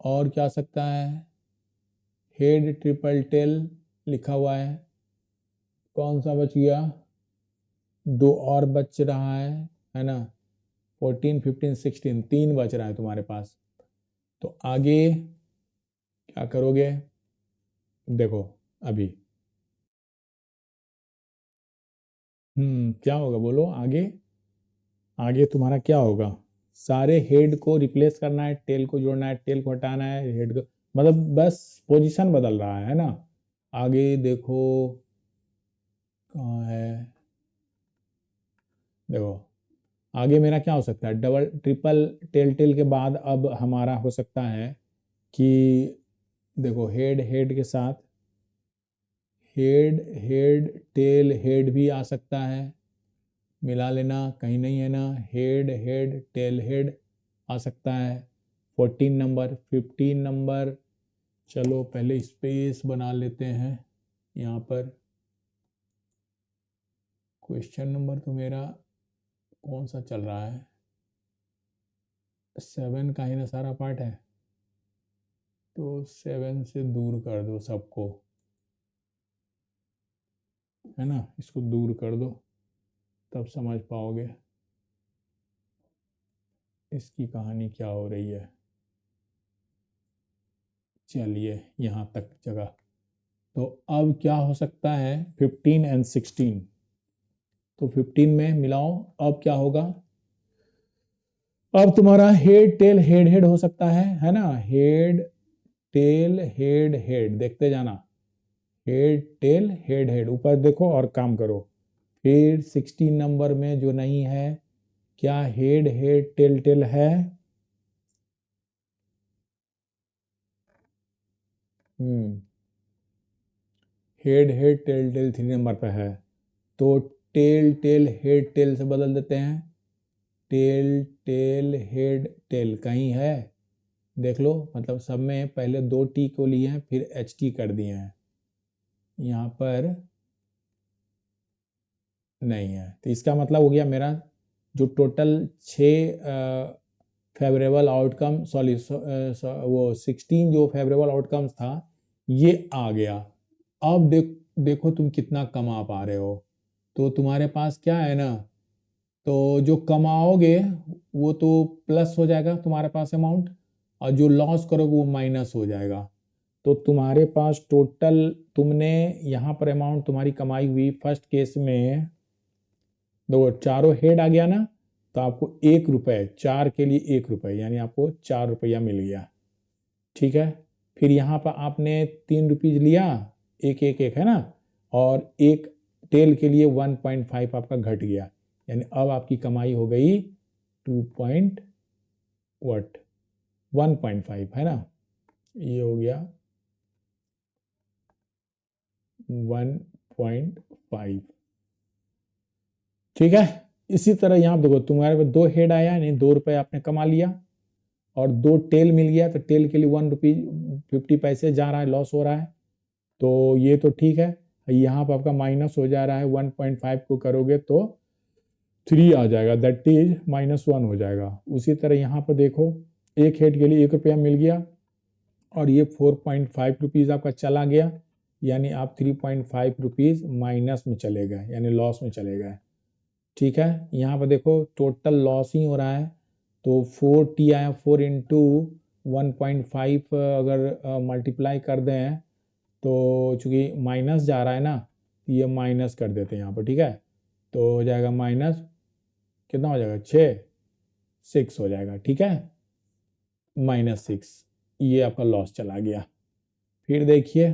और क्या आ सकता है? हेड ट्रिपल टेल लिखा हुआ है, कौन सा बच गया? दो और बच रहा है ना, 14 15 16, 3 बच रहा है तुम्हारे पास। तो आगे क्या करोगे? देखो अभी, क्या होगा बोलो आगे? आगे तुम्हारा क्या होगा? सारे हेड को रिप्लेस करना है, टेल को जोड़ना है, टेल को हटाना है, हेड को, मतलब बस पोजीशन बदल रहा है ना। आगे देखो कहाँ है, देखो आगे मेरा क्या हो सकता है? डबल ट्रिपल टेल टेल के बाद अब हमारा हो सकता है कि देखो हेड हेड के साथ हेड हेड टेल हेड भी आ सकता है, मिला लेना, कहीं नहीं है ना। हेड हेड टेल हेड आ सकता है। 14 नंबर, 15 नंबर, चलो पहले स्पेस बना लेते हैं यहाँ पर। क्वेश्चन नंबर तो मेरा कौन सा चल रहा है? 7 का ही ना सारा पार्ट है, तो 7 से दूर कर दो सबको, है ना, इसको दूर कर दो, तब समझ पाओगे इसकी कहानी क्या हो रही है। चलिए यहाँ तक जगह। तो अब क्या हो सकता है? 15 एंड 16, तो 15 में मिलाओ, अब क्या होगा? अब तुम्हारा हेड टेल हेड हेड हो सकता है ना, हेड टेल हेड हेड, देखते जाना, हेड टेल हेड हेड, ऊपर देखो और काम करो। फिर 16 नंबर में जो नहीं है, क्या हेड हेड टेल टेल है? हम्म, head head tail tail 3 number पे है, तो टेल टेल हेड टेल से बदल देते हैं। टेल टेल हेड टेल कहीं है? देख लो, मतलब सब में पहले 2 टी को लिए हैं फिर एच टी कर दिए हैं, यहाँ पर नहीं है। तो इसका मतलब हो गया मेरा जो टोटल 6 फेवरेबल आउटकम, सॉरी वो 16 जो फेवरेबल आउटकम्स था ये आ गया। अब देखो तुम कितना कमा पा रहे हो। तो तुम्हारे पास क्या है ना, तो जो कमाओगे वो तो प्लस हो जाएगा तुम्हारे पास अमाउंट, और जो लॉस करोगे वो माइनस हो जाएगा। तो तुम्हारे पास टोटल, तुमने यहाँ पर अमाउंट तुम्हारी कमाई हुई फर्स्ट केस में, दो चारों हेड आ गया ना, तो आपको 1 रुपये, 4 के लिए 1 रुपये, यानी आपको 4 रुपया मिल गया। ठीक है, फिर यहाँ पर आपने 3 रुपीज लिया, एक एक एक है ना, और एक टेल के लिए 1.5 आपका घट गया, यानी अब आपकी कमाई हो गई 1.5 है ना, ये हो गया 1.5। ठीक है, इसी तरह यहाँ देखो तुम्हारे पास 2 हेड आया, यानी 2 रुपये आपने कमा लिया, और 2 टेल मिल गया, तो टेल के लिए 1 रुपी 50 जा रहा है, लॉस हो रहा है। तो ये तो ठीक है, यहाँ पर आपका माइनस हो जा रहा है, 1.5 को करोगे तो 3 आ जाएगा, दैट इज -1 हो जाएगा। उसी तरह यहाँ पर देखो, एक हेड के लिए 1 रुपया मिल गया, और ये 4.5 रुपीज़ आपका चला गया, यानी आप 3.5 रुपीज़ माइनस में चले गए, यानी लॉस में चले गए। ठीक है, यहाँ पर देखो टोटल लॉस ही हो रहा है, तो 4t आया, 4 इंटू 1.5 अगर मल्टीप्लाई कर दें, तो चूंकि माइनस जा रहा है ना, ये माइनस कर देते हैं यहाँ पर। ठीक है, तो हो जाएगा माइनस, कितना हो जाएगा, 6 हो जाएगा। ठीक है, -6, ये आपका लॉस चला गया। फिर देखिए,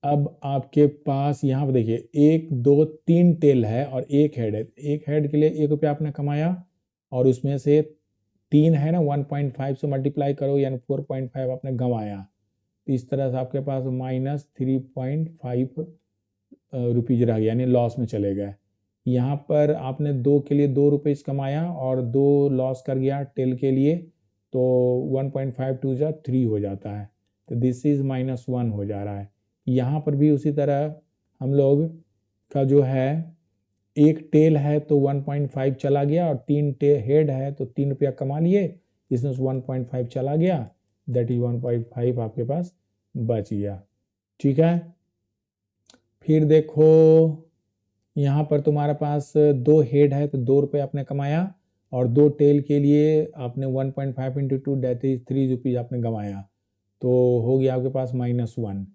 अब आपके पास यहाँ पर देखिए 1 2 3 टेल है और एक हेड है, एक हेड के लिए 1 रुपया आपने कमाया, और उसमें से 3 है ना, 1.5 से मल्टीप्लाई करो, यानी 4.5 आपने गंवाया। तो इस तरह से आपके पास -3.5 रुपीज रह गया, यानी लॉस में चले गए। यहाँ पर आपने 2 के लिए 2 रुपये कमाया और 2 लॉस कर गया टेल के लिए, तो 1.5 2 जा 3 हो जाता है, तो दिस इज -1 हो जा रहा है। यहाँ पर भी उसी तरह हम लोग का जो है, एक टेल है तो 1.5 चला गया, और 3 हेड है तो 3 रुपया कमा लिए, इसमें से 1.5 चला गया, दैट इज 1.5 आपके पास बच गया। ठीक है, फिर देखो यहाँ पर तुम्हारे पास 2 हेड है तो 2 रुपये आपने कमाया, और 2 टेल के लिए आपने 1.5 इंटू 2 दैट इज 3 रुपीज आपने गंवाया, तो हो गया आपके पास -1।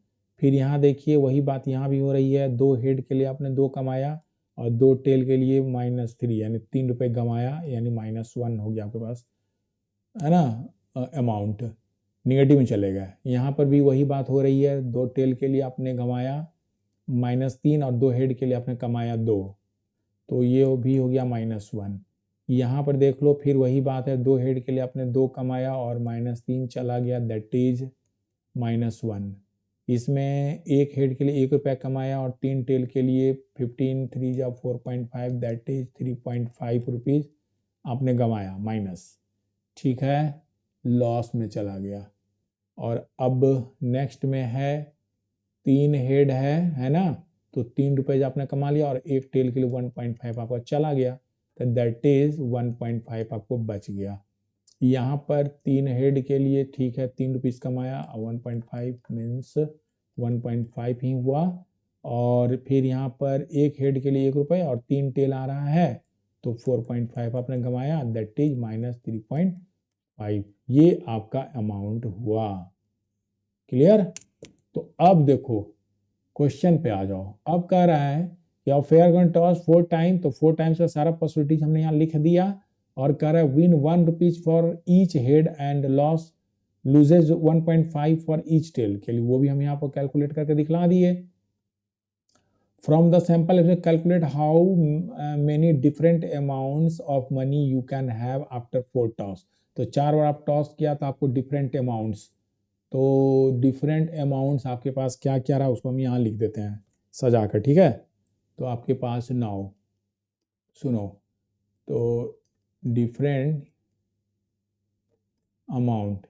फिर यहाँ देखिए वही बात यहाँ भी हो रही है, 2 हेड के लिए आपने 2 कमाया, और 2 टेल के लिए -3, यानी 3 रुपये गंवाया, यानी -1 हो गया आपके पास, है ना, अमाउंट निगेटिव में चले गए। यहाँ पर भी वही बात हो रही है, 2 टेल के लिए आपने गंवाया -3, और 2 हेड के लिए आपने कमाया 2, तो ये भी हो गया -1। यहाँ पर देख लो फिर वही बात है, 2 हेड के लिए आपने 2 कमाया और -3 चला गया, दैट इज -1। इसमें एक हेड के लिए 1 रुपया कमाया, और 3 टेल के लिए 15 3 या 4.5, दैट इज 3.5 रुपीज आपने गंवाया माइनस। ठीक है, लॉस में चला गया। और अब नेक्स्ट में है, 3 हेड है ना, तो 3 रुपये आपने कमा लिया, और एक टेल के लिए 1.5 आपका चला गया, तो दैट इज 1.5 आपको बच गया। यहाँ पर 3 हेड के लिए ठीक है 3 रुपीज़ कमाया, 1.5 मीन्स 1.5 ही हुआ, और फिर यहाँ पर एक हेड के लिए 1 रुपये और 3 टेल आ रहा है, तो 4.5 आपने कमाया, दैट इज -3.5। ये आपका अमाउंट हुआ। क्लियर? तो अब देखो क्वेश्चन पे आ जाओ। अब कह रहा है कि फेयर गन टॉस 4 टाइम, तो 4 टाइम्स का सारा पॉसिबिलिटीज हमने यहाँ लिख दिया, और कह रहा है win 1 rupees for each head and loss loses 1.5 for each tail, के लिए वो भी हम यहाँ पर कैलकुलेट करके दिखला दिए। From the sample calculate how many different amounts of money you can have after 4 toss. तो 4 बार आप टॉस किया तो आपको डिफरेंट अमाउंट्स, तो डिफरेंट अमाउंट्स आपके पास क्या क्या रहा उसको हम यहाँ लिख देते हैं सजा कर। ठीक है, तो आपके पास नाउ सुनो, तो डिफरेंट अमाउंट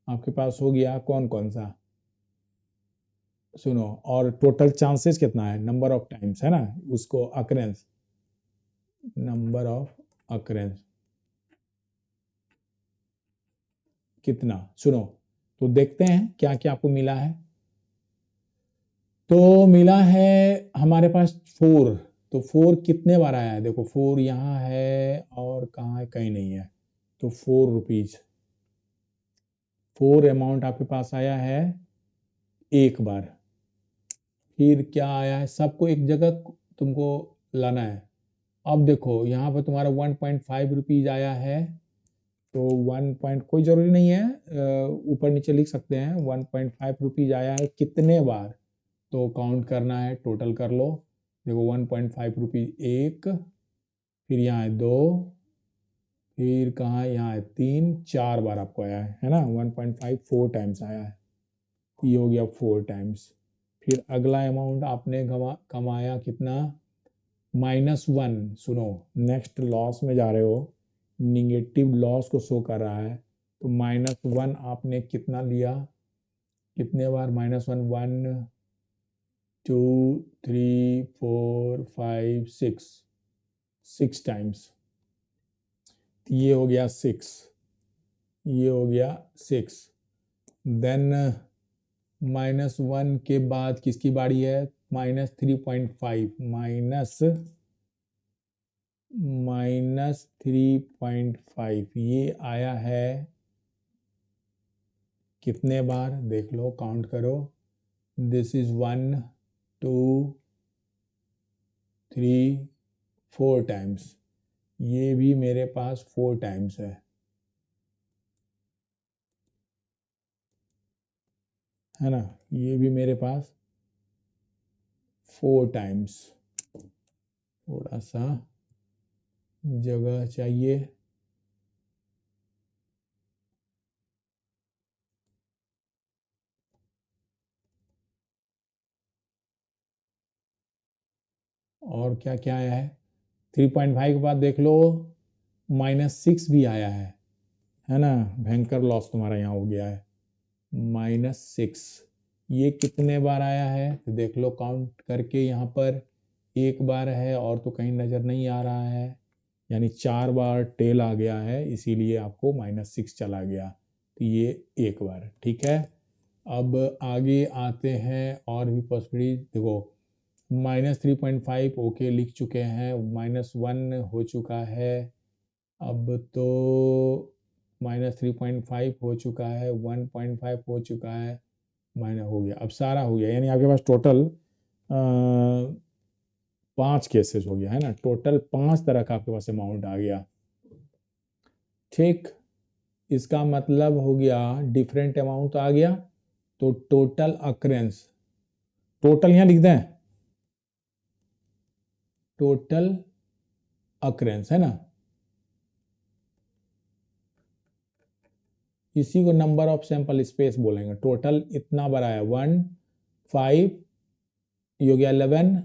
आपके पास हो गया कौन कौन सा, सुनो, और टोटल चांसेस कितना है, नंबर ऑफ टाइम्स है ना, उसको अकरेंस, नंबर ऑफ अकरेंस कितना, सुनो, तो देखते हैं क्या क्या आपको मिला है। तो मिला है हमारे पास 4, तो 4 कितने बार आया है, देखो 4 यहाँ है और कहाँ है, कहीं नहीं है, तो 4 रुपीज, 4 अमाउंट आपके पास आया है एक बार। फिर क्या आया है, सबको एक जगह तुमको लाना है। अब देखो यहाँ पर तुम्हारा 1.5 रुपीज आया है, तो 1 पॉइंट कोई जरूरी नहीं है, ऊपर नीचे लिख सकते हैं। 1.5 रुपीज आया है कितने बार, तो काउंट करना है, टोटल कर लो। देखो 1.5 रुपीज एक, फिर यहाँ है 2, फिर कहाँ है, यहाँ है 3, 4 बार आपको आया है ना, 1.5 4 टाइम्स आया है, ये हो गया 4 टाइम्स। फिर अगला अमाउंट आपने कमाया कितना, -1, सुनो, नेक्स्ट लॉस में जा रहे हो, निगेटिव लॉस को शो कर रहा है, तो -1 आपने कितना लिया, कितने बार, -1, 1 2 3 4 5 6 टाइम्स, ये हो गया 6, ये हो गया 6। देन -1 के बाद किसकी बारी है, -3.5, -3.5 ये आया है कितने बार, देख लो, काउंट करो, दिस इज 1 2 3 4 टाइम्स, ये भी मेरे पास 4 टाइम्स है ना, ये भी मेरे पास 4 टाइम्स। थोड़ा सा जगह चाहिए, और क्या क्या आया है, 3.5 के बाद देख लो, -6 भी आया है ना, भयंकर लॉस तुम्हारा यहाँ हो गया है, -6, ये कितने बार आया है, तो देख लो काउंट करके, यहाँ पर एक बार है और तो कहीं नजर नहीं आ रहा है, यानी 4 बार टेल आ गया है, इसीलिए आपको -6 चला गया, तो ये एक बार, ठीक है। अब आगे आते हैं, और भी पॉसिबिलिटी देखो, -3.5 ओके लिख चुके हैं, -1 हो चुका है, अब तो -3.5 हो चुका है, 1.5 हो चुका है, माइनस हो गया, अब सारा हो गया, यानी आपके पास टोटल 5 केसेस हो गया है ना, टोटल 5 तरह का आपके पास अमाउंट आ गया, ठीक। इसका मतलब हो गया डिफरेंट अमाउंट आ गया, तो टोटल अक्रेंस, टोटल यहां लिख दें, टोटल अक्रेंस है ना, इसी को नंबर ऑफ सैंपल स्पेस बोलेंगे, टोटल इतना बड़ा है, 1 5, ये हो गया 11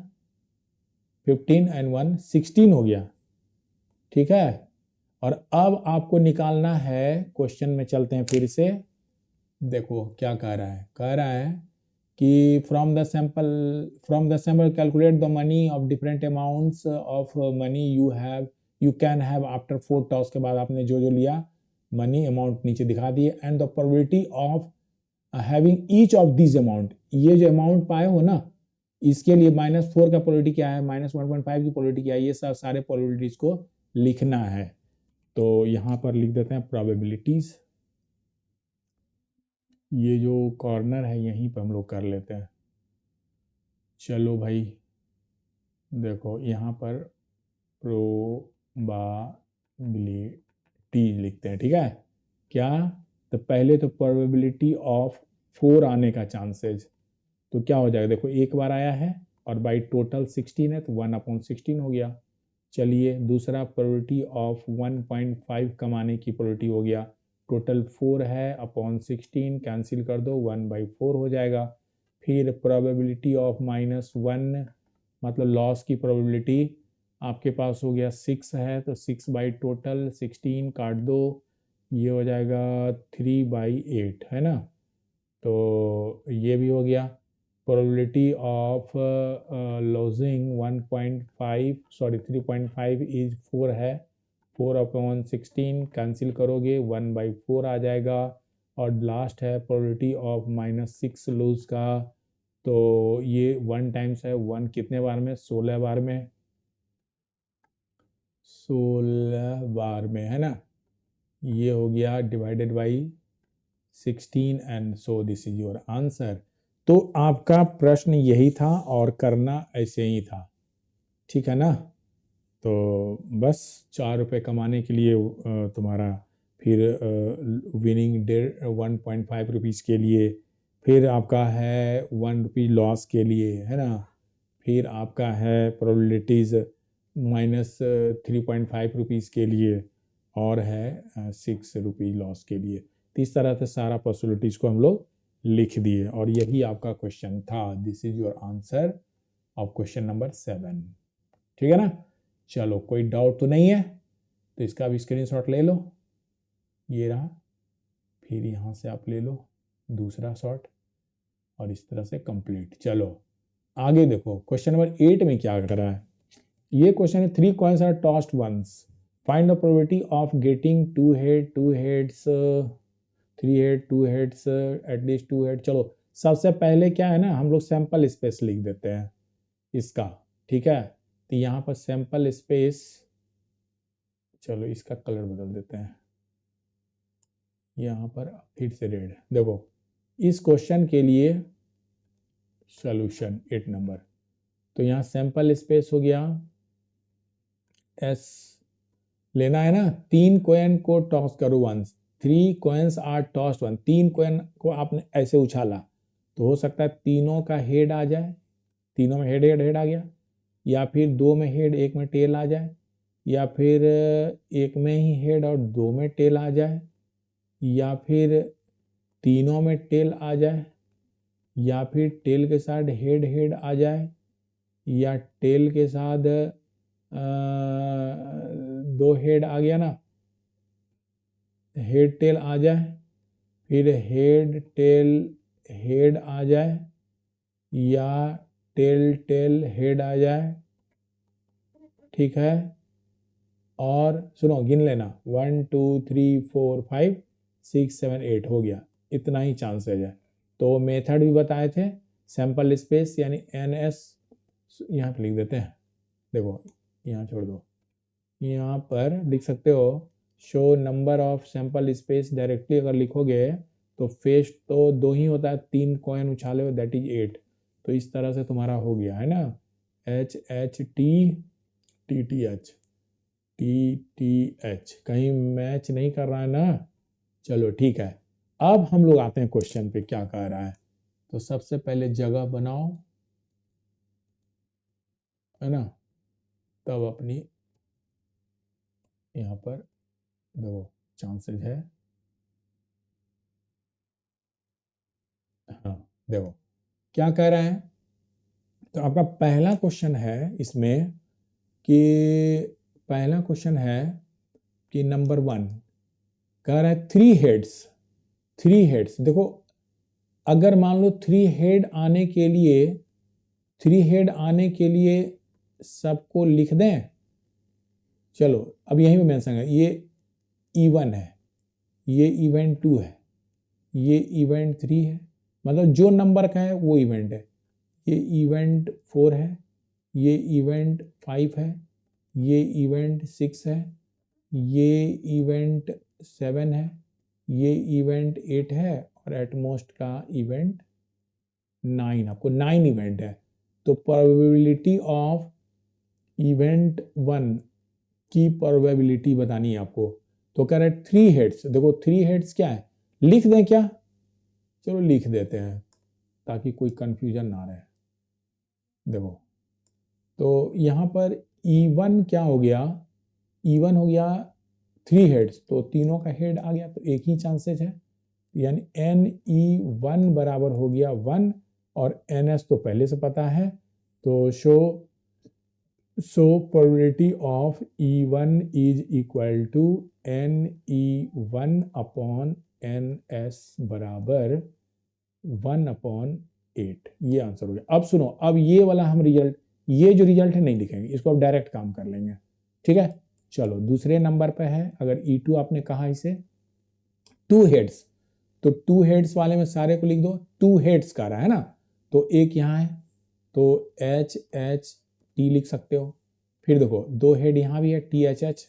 15 एंड 1 16 हो गया, ठीक है। और अब आपको निकालना है, क्वेश्चन में चलते हैं फिर से, देखो क्या कह रहा है, कह रहा है कि from the sample calculate the money of different amounts of money you can have after 4 toss, के बाद आपने जो जो लिया मनी अमाउंट नीचे दिखा दिए, and the probability of having each of this amount, ये जो अमाउंट पाए हो ना, इसके लिए -4 का प्रोबेबिलिटी क्या है, -1.5 की प्रोबेबिलिटी क्या है, ये सब सारे प्रोबेबिलिटीज को लिखना है, तो यहां पर लिख देते हैं प्रोबेबिलिटीज, ये जो कॉर्नर है यहीं पर हम लोग कर लेते हैं, चलो भाई, देखो यहाँ पर प्रोबाबिलिटी लिखते हैं, ठीक है, क्या, तो पहले तो प्रोबेबिलिटी ऑफ 4 आने का चांसेस, तो क्या हो जाएगा, देखो एक बार आया है और बाई टोटल 16 है, तो 1/16 हो गया। चलिए दूसरा, प्रोबेबिलिटी ऑफ 1.5 कमाने की प्रोबेबिलिटी हो गया, टोटल 4 है अपॉन 16, कैंसिल कर दो, 1/4 हो जाएगा। फिर प्रोबेबिलिटी ऑफ -1, मतलब लॉस की प्रोबेबिलिटी आपके पास हो गया 6 है तो 6 बाई टोटल 16 काट दो, ये हो जाएगा 3/8 है ना। तो ये भी हो गया। Probability of lodging 1.5 sorry 3.5 is 4 है। 4/16 कैंसिल करोगे 1/4 आ जाएगा। और लास्ट है प्रोबेबिलिटी ऑफ -6 लूज का, तो ये 1 टाइम्स है। 1 कितने बार में? 16 बार में, 16 बार में है ना। ये हो गया divided by 16 and so this is your answer. तो आपका प्रश्न यही था और करना ऐसे ही था, ठीक है ना। तो बस 4 रुपये कमाने के लिए तुम्हारा फिर विनिंग 1.5 रुपीज़ के लिए, फिर आपका है 1 रुपी लॉस के लिए है ना, फिर आपका है प्रोबेबिलिटीज़ -3.5 रुपीज़ के लिए, और है 6 रुपी लॉस के लिए। तो इस तरह से सारा पॉसिबिलिटीज़ को हम लोग लिख दिए और यही आपका क्वेश्चन था। This is your answer of question number 7, ठीक है ना। चलो कोई डाउट तो नहीं है, तो इसका भी स्क्रीनशॉट ले लो, ये रहा। फिर यहाँ से आप ले लो दूसरा शॉट और इस तरह से कंप्लीट। चलो आगे देखो क्वेश्चन नंबर 8 में क्या कर रहा है। ये क्वेश्चन है 3 coins are tossed once, find the probability of getting 2 heads 3 head 2 heads at least 2 head। चलो सबसे पहले क्या है ना, हम लोग सैंपल स्पेस लिख देते हैं इसका, ठीक है। तो यहाँ पर सैंपल स्पेस, चलो इसका कलर बदल देते हैं, यहाँ पर फिर से रेड। देखो इस क्वेश्चन के लिए सॉल्यूशन 8 नंबर, तो यहाँ सैंपल स्पेस हो गया एस, लेना है ना। 3 कॉइन को टॉस करो once, 3 coins are tossed one, 3 coin को आपने ऐसे उछाला तो हो सकता है तीनों का हेड आ जाए, तीनों में हेड हेड हेड आ गया, या फिर 2 में हेड 1 में टेल आ जाए, या फिर 1 में ही हेड और 2 में टेल आ जाए, या फिर तीनों में टेल आ जाए, या फिर टेल के साथ हेड हेड आ जाए, या टेल के साथ 2 हेड आ गया ना, हेड टेल आ जाए, फिर हेड टेल हेड आ जाए, या टेल टेल हेड आ जाए, ठीक है। और सुनो गिन लेना 1 2 3 4 5 6 7 8 हो गया, इतना ही चांसेज है। तो मेथड भी बताए थे, सैंपल स्पेस यानी NS, यहाँ पे लिख देते हैं, देखो यहाँ छोड़ दो, यहाँ पर लिख सकते हो show number of sample space. Directly अगर लिखोगे तो फेस तो 2 ही होता है, 3 कॉइन उछाले हो दैट इज 8। तो इस तरह से तुम्हारा हो गया है ना, HHT TTH, कहीं मैच नहीं कर रहा है ना। चलो ठीक है, अब हम लोग आते हैं क्वेश्चन पे क्या कह रहा है। तो सबसे पहले जगह बनाओ, है ना, तब अपनी यहाँ पर देखो चांसेस है। हाँ देखो क्या कह रहा है। तो आपका पहला क्वेश्चन है इसमें कि, पहला क्वेश्चन है कि नंबर 1 कह रहा है 3 हेड्स, 3 हेड्स। देखो अगर मान लो 3 हेड आने के लिए, 3 हेड आने के लिए सबको लिख दें। चलो अब यहीं पे मेंशन है, ये E1 है, ये इवेंट 2 है, ये इवेंट 3 है, मतलब जो नंबर का है वो इवेंट है। ये इवेंट 4 है, ये इवेंट 5 है, ये इवेंट 6 है, ये इवेंट 7 है, ये इवेंट 8 है, और एटमोस्ट का इवेंट 9। आपको 9 इवेंट है। तो प्रोबेबिलिटी ऑफ इवेंट 1 की प्रोबेबिलिटी बतानी है आपको। तो कह रहे हैं 3 हेड्स। देखो 3 हेड्स क्या है, लिख दें क्या? चलो लिख देते हैं ताकि कोई कंफ्यूजन ना रहे। देखो तो यहाँ पर E1 क्या हो गया, E1 हो गया 3 हेड्स, तो तीनों का हेड आ गया, तो एक ही चांसेस है, यानी NE1 बराबर हो गया 1, और NS तो पहले से पता है। तो show so probability of E1 is equal to NE1 upon NS बराबर 1/8। ये आंसर हो गया। अब सुनो, अब ये वाला हम रिजल्ट, ये जो रिजल्ट है नहीं लिखेंगे, इसको अब डायरेक्ट काम कर लेंगे। ठीक है, चलो दूसरे नंबर पे है, अगर E2 आपने कहा इसे 2 हेड्स, तो 2 हेड्स वाले में सारे को लिख दो। 2 हेड्स का रहा है ना, तो एक यहाँ है, तो HHT लिख सकते हो। फिर देखो 2 हेड यहाँ भी है THH,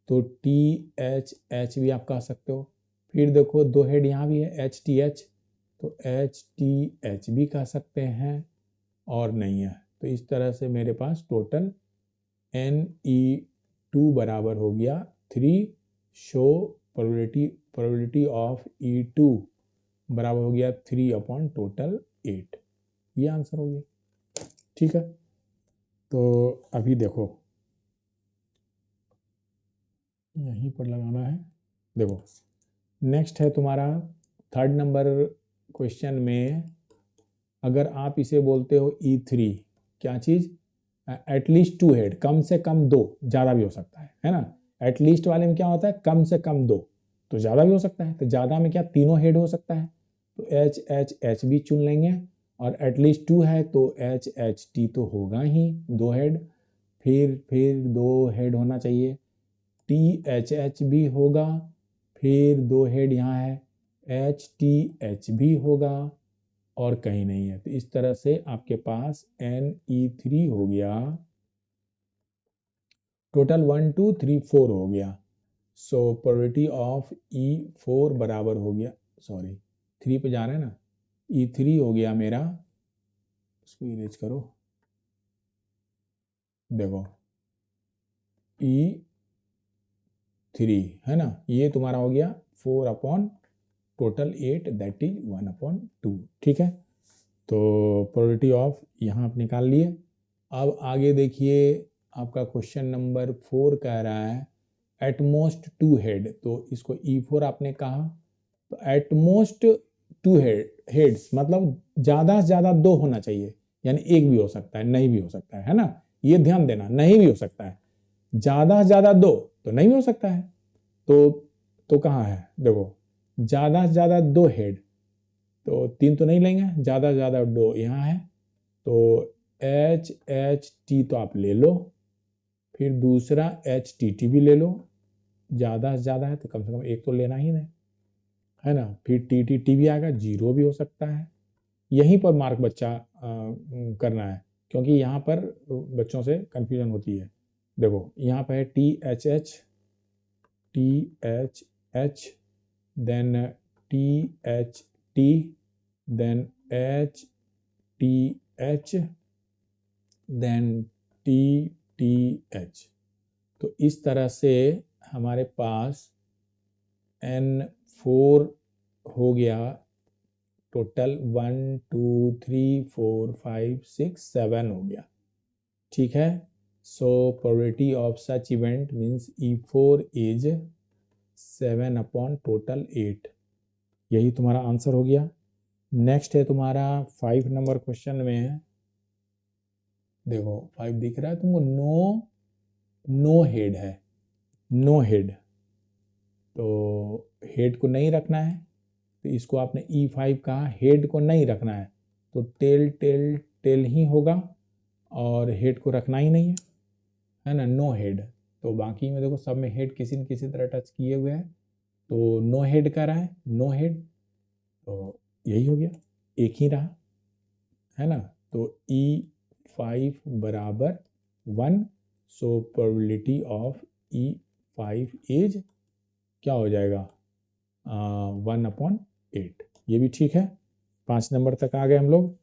तो THH भी आप कह सकते हो। फिर देखो 2 हेड यहाँ भी है HTH, तो HTH भी कह सकते हैं, और नहीं है तो इस तरह से मेरे पास टोटल NE2 बराबर हो गया 3। शो प्रोबेबिलिटी ऑफ E2 बराबर हो गया 3 अपॉन टोटल 8। ये आंसर हो गया। ठीक है, तो अभी देखो यहीं पर लगाना है। देखो नेक्स्ट है तुम्हारा 3rd नंबर क्वेश्चन में, अगर आप इसे बोलते हो E3, क्या चीज, एटलीस्ट 2 हेड, कम से कम 2, ज्यादा भी हो सकता है ना। एटलीस्ट वाले में क्या होता है, कम से कम 2, तो ज्यादा भी हो सकता है, तो ज्यादा में क्या तीनों हेड हो सकता है, तो HHH भी चुन लेंगे। और एटलीस्ट 2 है तो HHT तो होगा ही 2 हेड। फिर 2 हेड होना चाहिए, THH भी होगा, फिर 2 हेड यहाँ है HTH भी होगा, और कहीं नहीं है। तो इस तरह से आपके पास NE3 हो गया, टोटल 1 2 3 4 हो गया। सो प्रोबेबिलिटी ऑफ E4 बराबर हो गया, सॉरी 3 पे जा रहे हैं ना, E3 हो गया मेरा, इसको इरेज करो, देखो E3 है ना, ये तुम्हारा हो गया 4 अपॉन टोटल 8, दैट इज 1/2। ठीक है, तो प्रोबेबिलिटी ऑफ यहाँ आप निकाल लिए। अब आगे देखिए, आपका क्वेश्चन नंबर 4 कह रहा है एटमोस्ट 2 हेड, तो इसको E4 आपने कहा, तो एटमोस्ट 2 हेड्स मतलब ज्यादा से ज्यादा 2 होना चाहिए, यानी एक भी हो सकता है, नहीं भी हो सकता है ना, ये ध्यान देना, नहीं भी हो सकता है। ज्यादा से ज्यादा 2 तो नहीं भी हो सकता है, तो कहाँ है, देखो ज्यादा से ज्यादा 2 हेड, तो 3 तो नहीं लेंगे, ज्यादा से ज्यादा 2 यहाँ है, तो HHT तो आप ले लो, फिर दूसरा HTT भी ले लो, ज़्यादा से ज़्यादा है तो कम से कम एक तो लेना ही नहीं, है ना। फिर TTT भी आएगा, 0 भी हो सकता है। यहीं पर मार्क बच्चा करना है, क्योंकि यहाँ पर बच्चों से कन्फ्यूजन होती है। देखो यहाँ पर है THH, then THT, then HTH, then TTH। तो इस तरह से हमारे पास N4 हो गया, टोटल 1 2 3 4 5 6 7 हो गया। ठीक है, सो probability of such event means E4 is 7 upon total 8। यही तुम्हारा आंसर हो गया। नेक्स्ट है तुम्हारा 5 नंबर क्वेश्चन में, देखो 5 दिख रहा है तुमको, नो हेड है, नो हेड, तो हेड को नहीं रखना है, तो इसको आपने E5 कहा, हेड को नहीं रखना है, तो टेल टेल टेल ही होगा, और हेड को रखना ही नहीं है ना, नो हेड। तो बाकी में देखो सब में हेड किसी न किसी तरह टच किए हुए हैं, तो नो हेड का रहा है, नो हेड, तो यही हो गया, एक ही रहा, है ना। तो E5 बराबर 1, so probability of E5 is क्या हो जाएगा, 1/8। ये भी ठीक है। 5 नंबर तक आ गए हम लोग।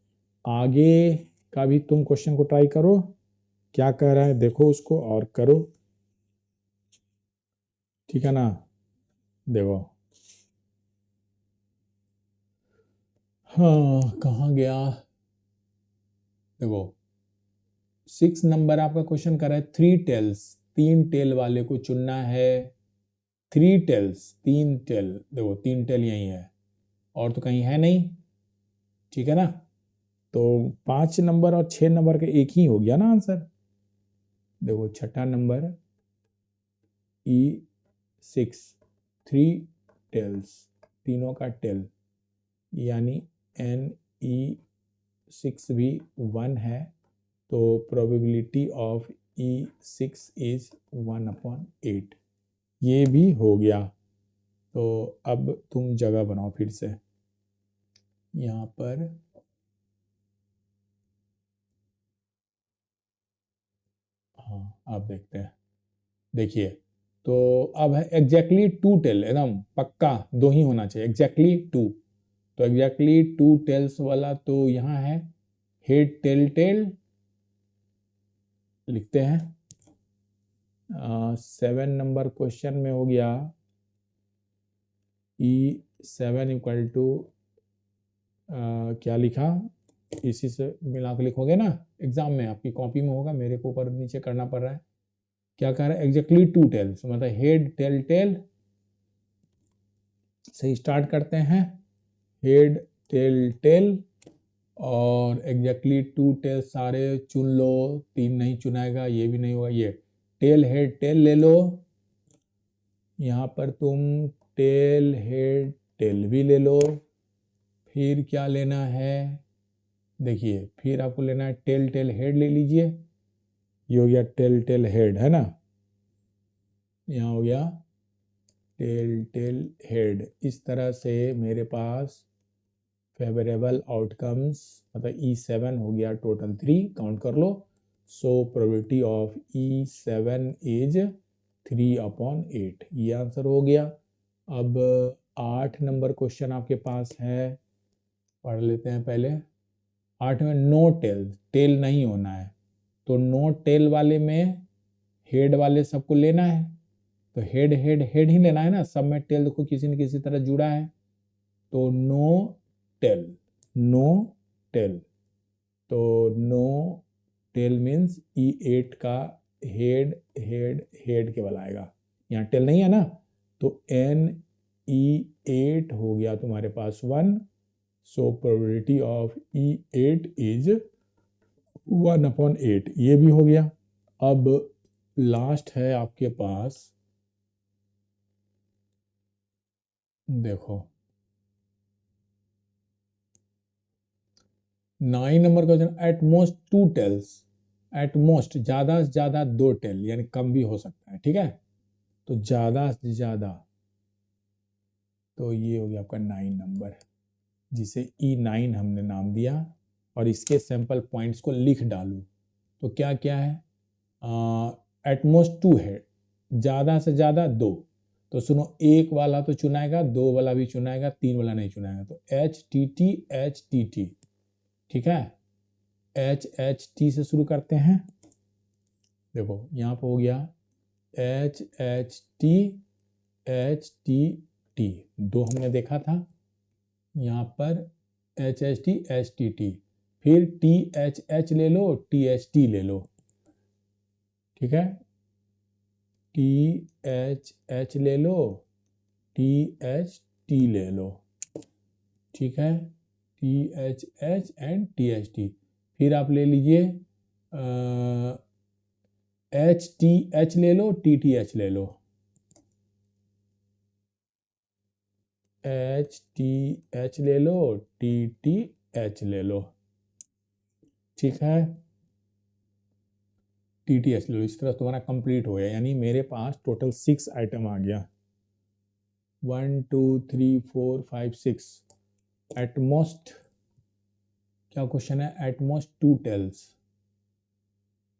आगे का भी तुम क्वेश्चन को ट्राई करो, क्या कह रहा है देखो उसको और करो, ठीक है ना। देखो, हाँ कहाँ गया, देखो 6 नंबर आपका क्वेश्चन कर रहा है 3 टेल्स, 3 टेल वाले को चुनना है। 3 टेल्स, 3 टेल, देखो 3 टेल यही है, और तो कहीं है नहीं, ठीक है ना। तो 5 नंबर और 6 नंबर का एक ही हो गया ना आंसर, देखो छठा नंबर E6 3 टेल्स, तीनों का टेल, यानी NE6 भी 1 है, तो प्रोबेबिलिटी ऑफ E6 इज 1/8। ये भी हो गया। तो अब तुम जगह बनाओ फिर से यहाँ पर। हाँ अब देखते हैं। देखिए, तो अब है एग्जैक्टली 2 टेल, एकदम पक्का 2 ही होना चाहिए, एग्जैक्टली 2। तो एग्जैक्टली 2 टेल्स वाला तो यहाँ है हेड टेल टेल, लिखते हैं। 7 नंबर क्वेश्चन में हो गया E7 इक्वल टू क्या लिखा, इसी से मिला के लिखोगे ना, एग्जाम में आपकी कॉपी में होगा, मेरे को ऊपर नीचे करना पड़ रहा है। क्या कह रहा है, एग्जैक्टली 2 टेल्स, मतलब हेड टेल टेल से स्टार्ट करते हैं, हेड टेल टेल, और एग्जैक्टली 2 टेल सारे चुन लो, 3 नहीं चुनाएगा, ये भी नहीं होगा, ये टेल हेड टेल ले लो, यहाँ पर तुम टेल हेड टेल भी ले लो। फिर क्या लेना है, देखिए फिर आपको लेना है टेल टेल हेड ले लीजिए, ये हो गया टेल टेल हेड, है ना, यहाँ हो गया टेल टेल हेड। इस तरह से मेरे पास फेवरेबल आउटकम्स, मतलब E7 हो गया टोटल 3, काउंट कर लो। So probability of E7 is 3/8, ये आंसर हो गया। अब 8 नंबर क्वेश्चन आपके पास है, पढ़ लेते हैं पहले। 8 में नो टेल, टेल नहीं होना है, तो नो टेल वाले में हेड वाले सबको लेना है, तो हेड हेड हेड ही लेना है ना, सब में टेल देखो किसी न किसी तरह जुड़ा है, तो नो टेल, नो टेल, तो नो टेल मीन्स E8 का हेड हेड हेड केवल आएगा, यहाँ टेल नहीं है ना, तो NE8 हो गया तुम्हारे पास 1। So probability of E8 is 1/8, ये भी हो गया। अब लास्ट है आपके पास, देखो 9 number question, at most 2 tails, at most ज्यादा से ज्यादा 2 टेल, यानी कम भी हो सकता है, ठीक है, तो ज्यादा से ज्यादा, तो ये हो गया आपका 9 नंबर, जिसे E9 हमने नाम दिया, और इसके सैंपल पॉइंट्स को लिख डालू, तो क्या क्या है, एटमोस्ट 2 है, ज्यादा से ज्यादा 2, तो सुनो, एक वाला तो चुनाएगा, 2 वाला भी चुनाएगा, 3 वाला नहीं चुनाएगा, तो HTT HTT, ठीक है, HHT से शुरू करते हैं। देखो यहाँ पर हो गया HHT HTT, 2 हमने देखा था, यहाँ पर HHT HTT, फिर THH ले लो, THT ले लो, ठीक है, THH ले लो, THT ले लो, ठीक है, THH एंड THT, फिर आप ले लीजिए HTH ले लो, TTH ले लो, HTH ले लो, TTH ले लो, ठीक है, TTH ले लो। इस तरह तुम्हारा कंप्लीट हो गया, यानी मेरे पास टोटल 6 आइटम आ गया, 1 2 3 4 5 6, एटमोस्ट, क्या क्वेश्चन है, एटमोस्ट 2 टेल्स,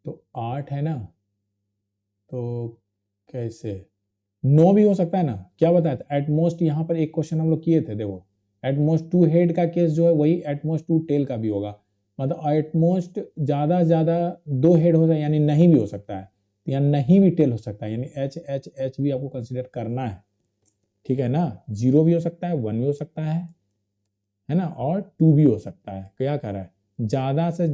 तो 8 है ना, तो कैसे, 9 भी हो सकता है ना, क्या बताया था, एटमोस्ट, यहाँ पर एक क्वेश्चन हम लोग किए थे, देखो एटमोस्ट 2 हेड का केस जो है वही एटमोस्ट 2 टेल का भी होगा, मतलब एटमोस्ट ज्यादा से ज्यादा 2 हेड हो जाए, यानी नहीं भी हो सकता है, या नहीं भी टेल हो सकता है, यानी HHH भी आपको कंसिडर करना है, ठीक है ना, 0 भी हो सकता है, 1 भी हो सकता है ना, और 2 भी हो सकता है। क्या कर रहा है, ज्यादा से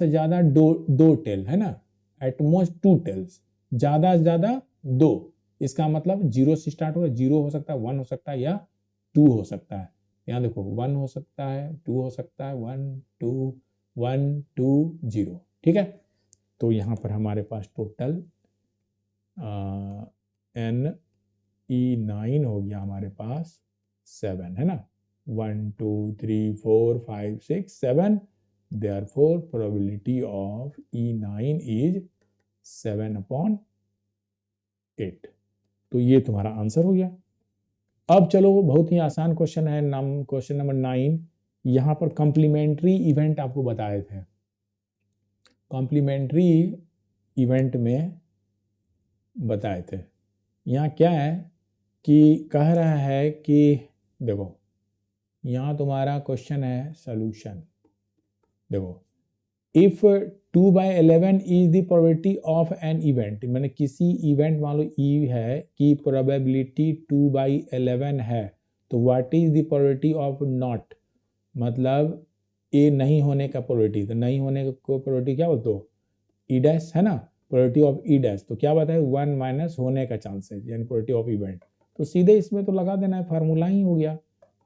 ज्यादा दो टेल, है ना, एटमोस्ट 2 टेल्स, ज्यादा से ज्यादा 2, इसका मतलब 0 से स्टार्ट होगा, 0 हो सकता है, 1 हो सकता है, या 2 हो सकता है, यहाँ देखो 1 हो सकता है, 2 हो सकता है, 1 2 1 2 0, ठीक है, तो यहाँ पर हमारे पास टोटल NE9 हो गया हमारे पास 7, है ना। 1 2 3 4 5 6 7, therefore probability of E9 is 7/8। तो ये तुम्हारा आंसर हो गया। अब चलो बहुत ही आसान क्वेश्चन है, क्वेश्चन नंबर 9। यहाँ पर कॉम्प्लीमेंट्री इवेंट आपको बताए थे। कॉम्प्लीमेंट्री इवेंट में बताए थे, यहाँ क्या है कि कह रहा है कि देखो यहाँ तुम्हारा क्वेश्चन है सॉल्यूशन। देखो if 2/11 is the probability of an event, मैंने किसी इवेंट मान लो ई है कि प्रोबेबिलिटी 2/11 है, तो what is the probability of not, मतलब ए नहीं होने का प्रोबेबिलिटी। तो नहीं होने को प्रोबेबिलिटी क्या बोलते हो, ई डैश, है ना। प्रोबेबिलिटी ऑफ ई डैश तो क्या बताए 1 माइनस होने का चांसेस, यानी प्रोबेबिलिटी ऑफ इवेंट। तो सीधे इसमें तो लगा देना है, फार्मूला ही हो गया।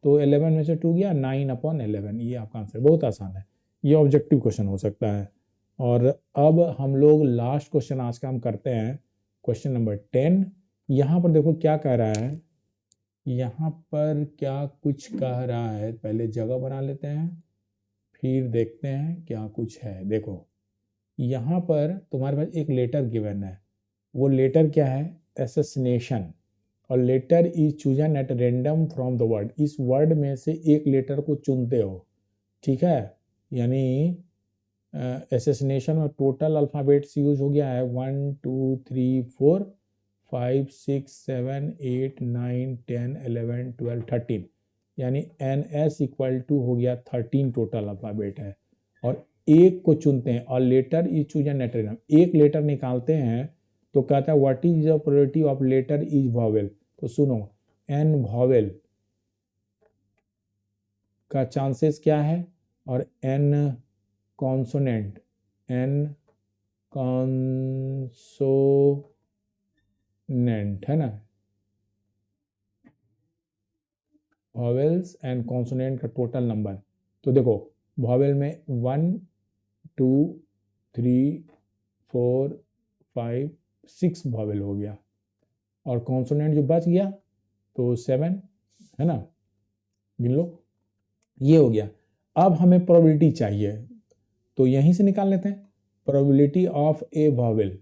तो 11 में से 2 गया, 9/11, ये आपका आंसर। बहुत आसान है, ये ऑब्जेक्टिव क्वेश्चन हो सकता है। और अब हम लोग लास्ट क्वेश्चन आज का हम करते हैं, क्वेश्चन नंबर 10। यहाँ पर देखो क्या कह रहा है, यहाँ पर क्या कुछ कह रहा है, पहले जगह बना लेते हैं फिर देखते हैं क्या कुछ है। देखो यहाँ पर तुम्हारे पास एक लेटर गिवन है, वो लेटर क्या है, असैसिनेशन। और letter is chosen at random from the word, इस वर्ड में से एक लेटर को चुनते हो, ठीक है। यानी असैसिनेशन में टोटल अल्फ़ाबेट्स यूज हो गया है 1 2 3 4 5 6 7 8 9 10 11 12 13, यानी NS इक्वल टू हो गया 13 टोटल अल्फ़ाबेट है। और एक को चुनते हैं, और letter is chosen at random, एक लेटर निकालते हैं। तो कहता है what is the probability of letter is vowel. तो सुनो, N वॉवेल का चांसेस क्या है, और N कॉन्सोनेंट, N कॉन्सोनेंट, है ना, वॉवेल्स एंड कॉन्सोनेंट का टोटल नंबर। तो देखो वॉवेल में 1 2 3 4 5 6 वॉवेल हो गया, और कॉन्सोनेंट जो बच गया तो 7, है ना, गिन लो, ये हो गया। अब हमें प्रोबेबिलिटी चाहिए, तो यहीं से निकाल लेते हैं। प्रोबेबिलिटी ऑफ ए वॉवेल,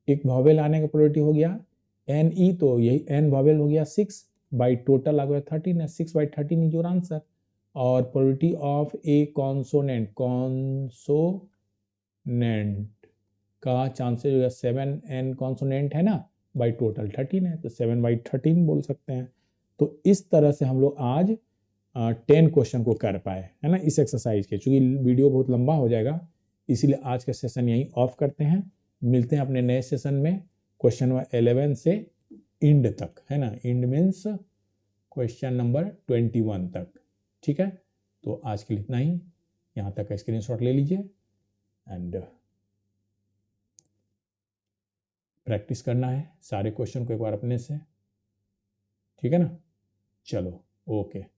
एक वॉवेल आने का प्रोबेबिलिटी हो गया NE, तो यही N वॉवेल हो गया 6 बाई टोटल आ गया 13 है, 6/13 इज योर आंसर। और probability of A consonant, consonant का चांसेस हो गया 7N कॉन्सोनेंट है ना, बाई टोटल 13 है, तो 7/13 बोल सकते हैं। तो इस तरह से हम लोग आज 10 क्वेश्चन को कर पाए, है ना, इस एक्सरसाइज के। चूंकि वीडियो बहुत लंबा हो जाएगा, इसीलिए आज का सेशन यहीं ऑफ करते हैं। मिलते हैं अपने नए सेशन में, क्वेश्चन नंबर 11 से इंड तक, है ना। इंड मीन्स क्वेश्चन नंबर 21 तक, ठीक है। तो आज के लिए इतना ही, यहाँ तक का स्क्रीनशॉट ले लीजिए एंड प्रैक्टिस करना है सारे क्वेश्चन को एक बार अपने से, ठीक है ना। चलो ओके।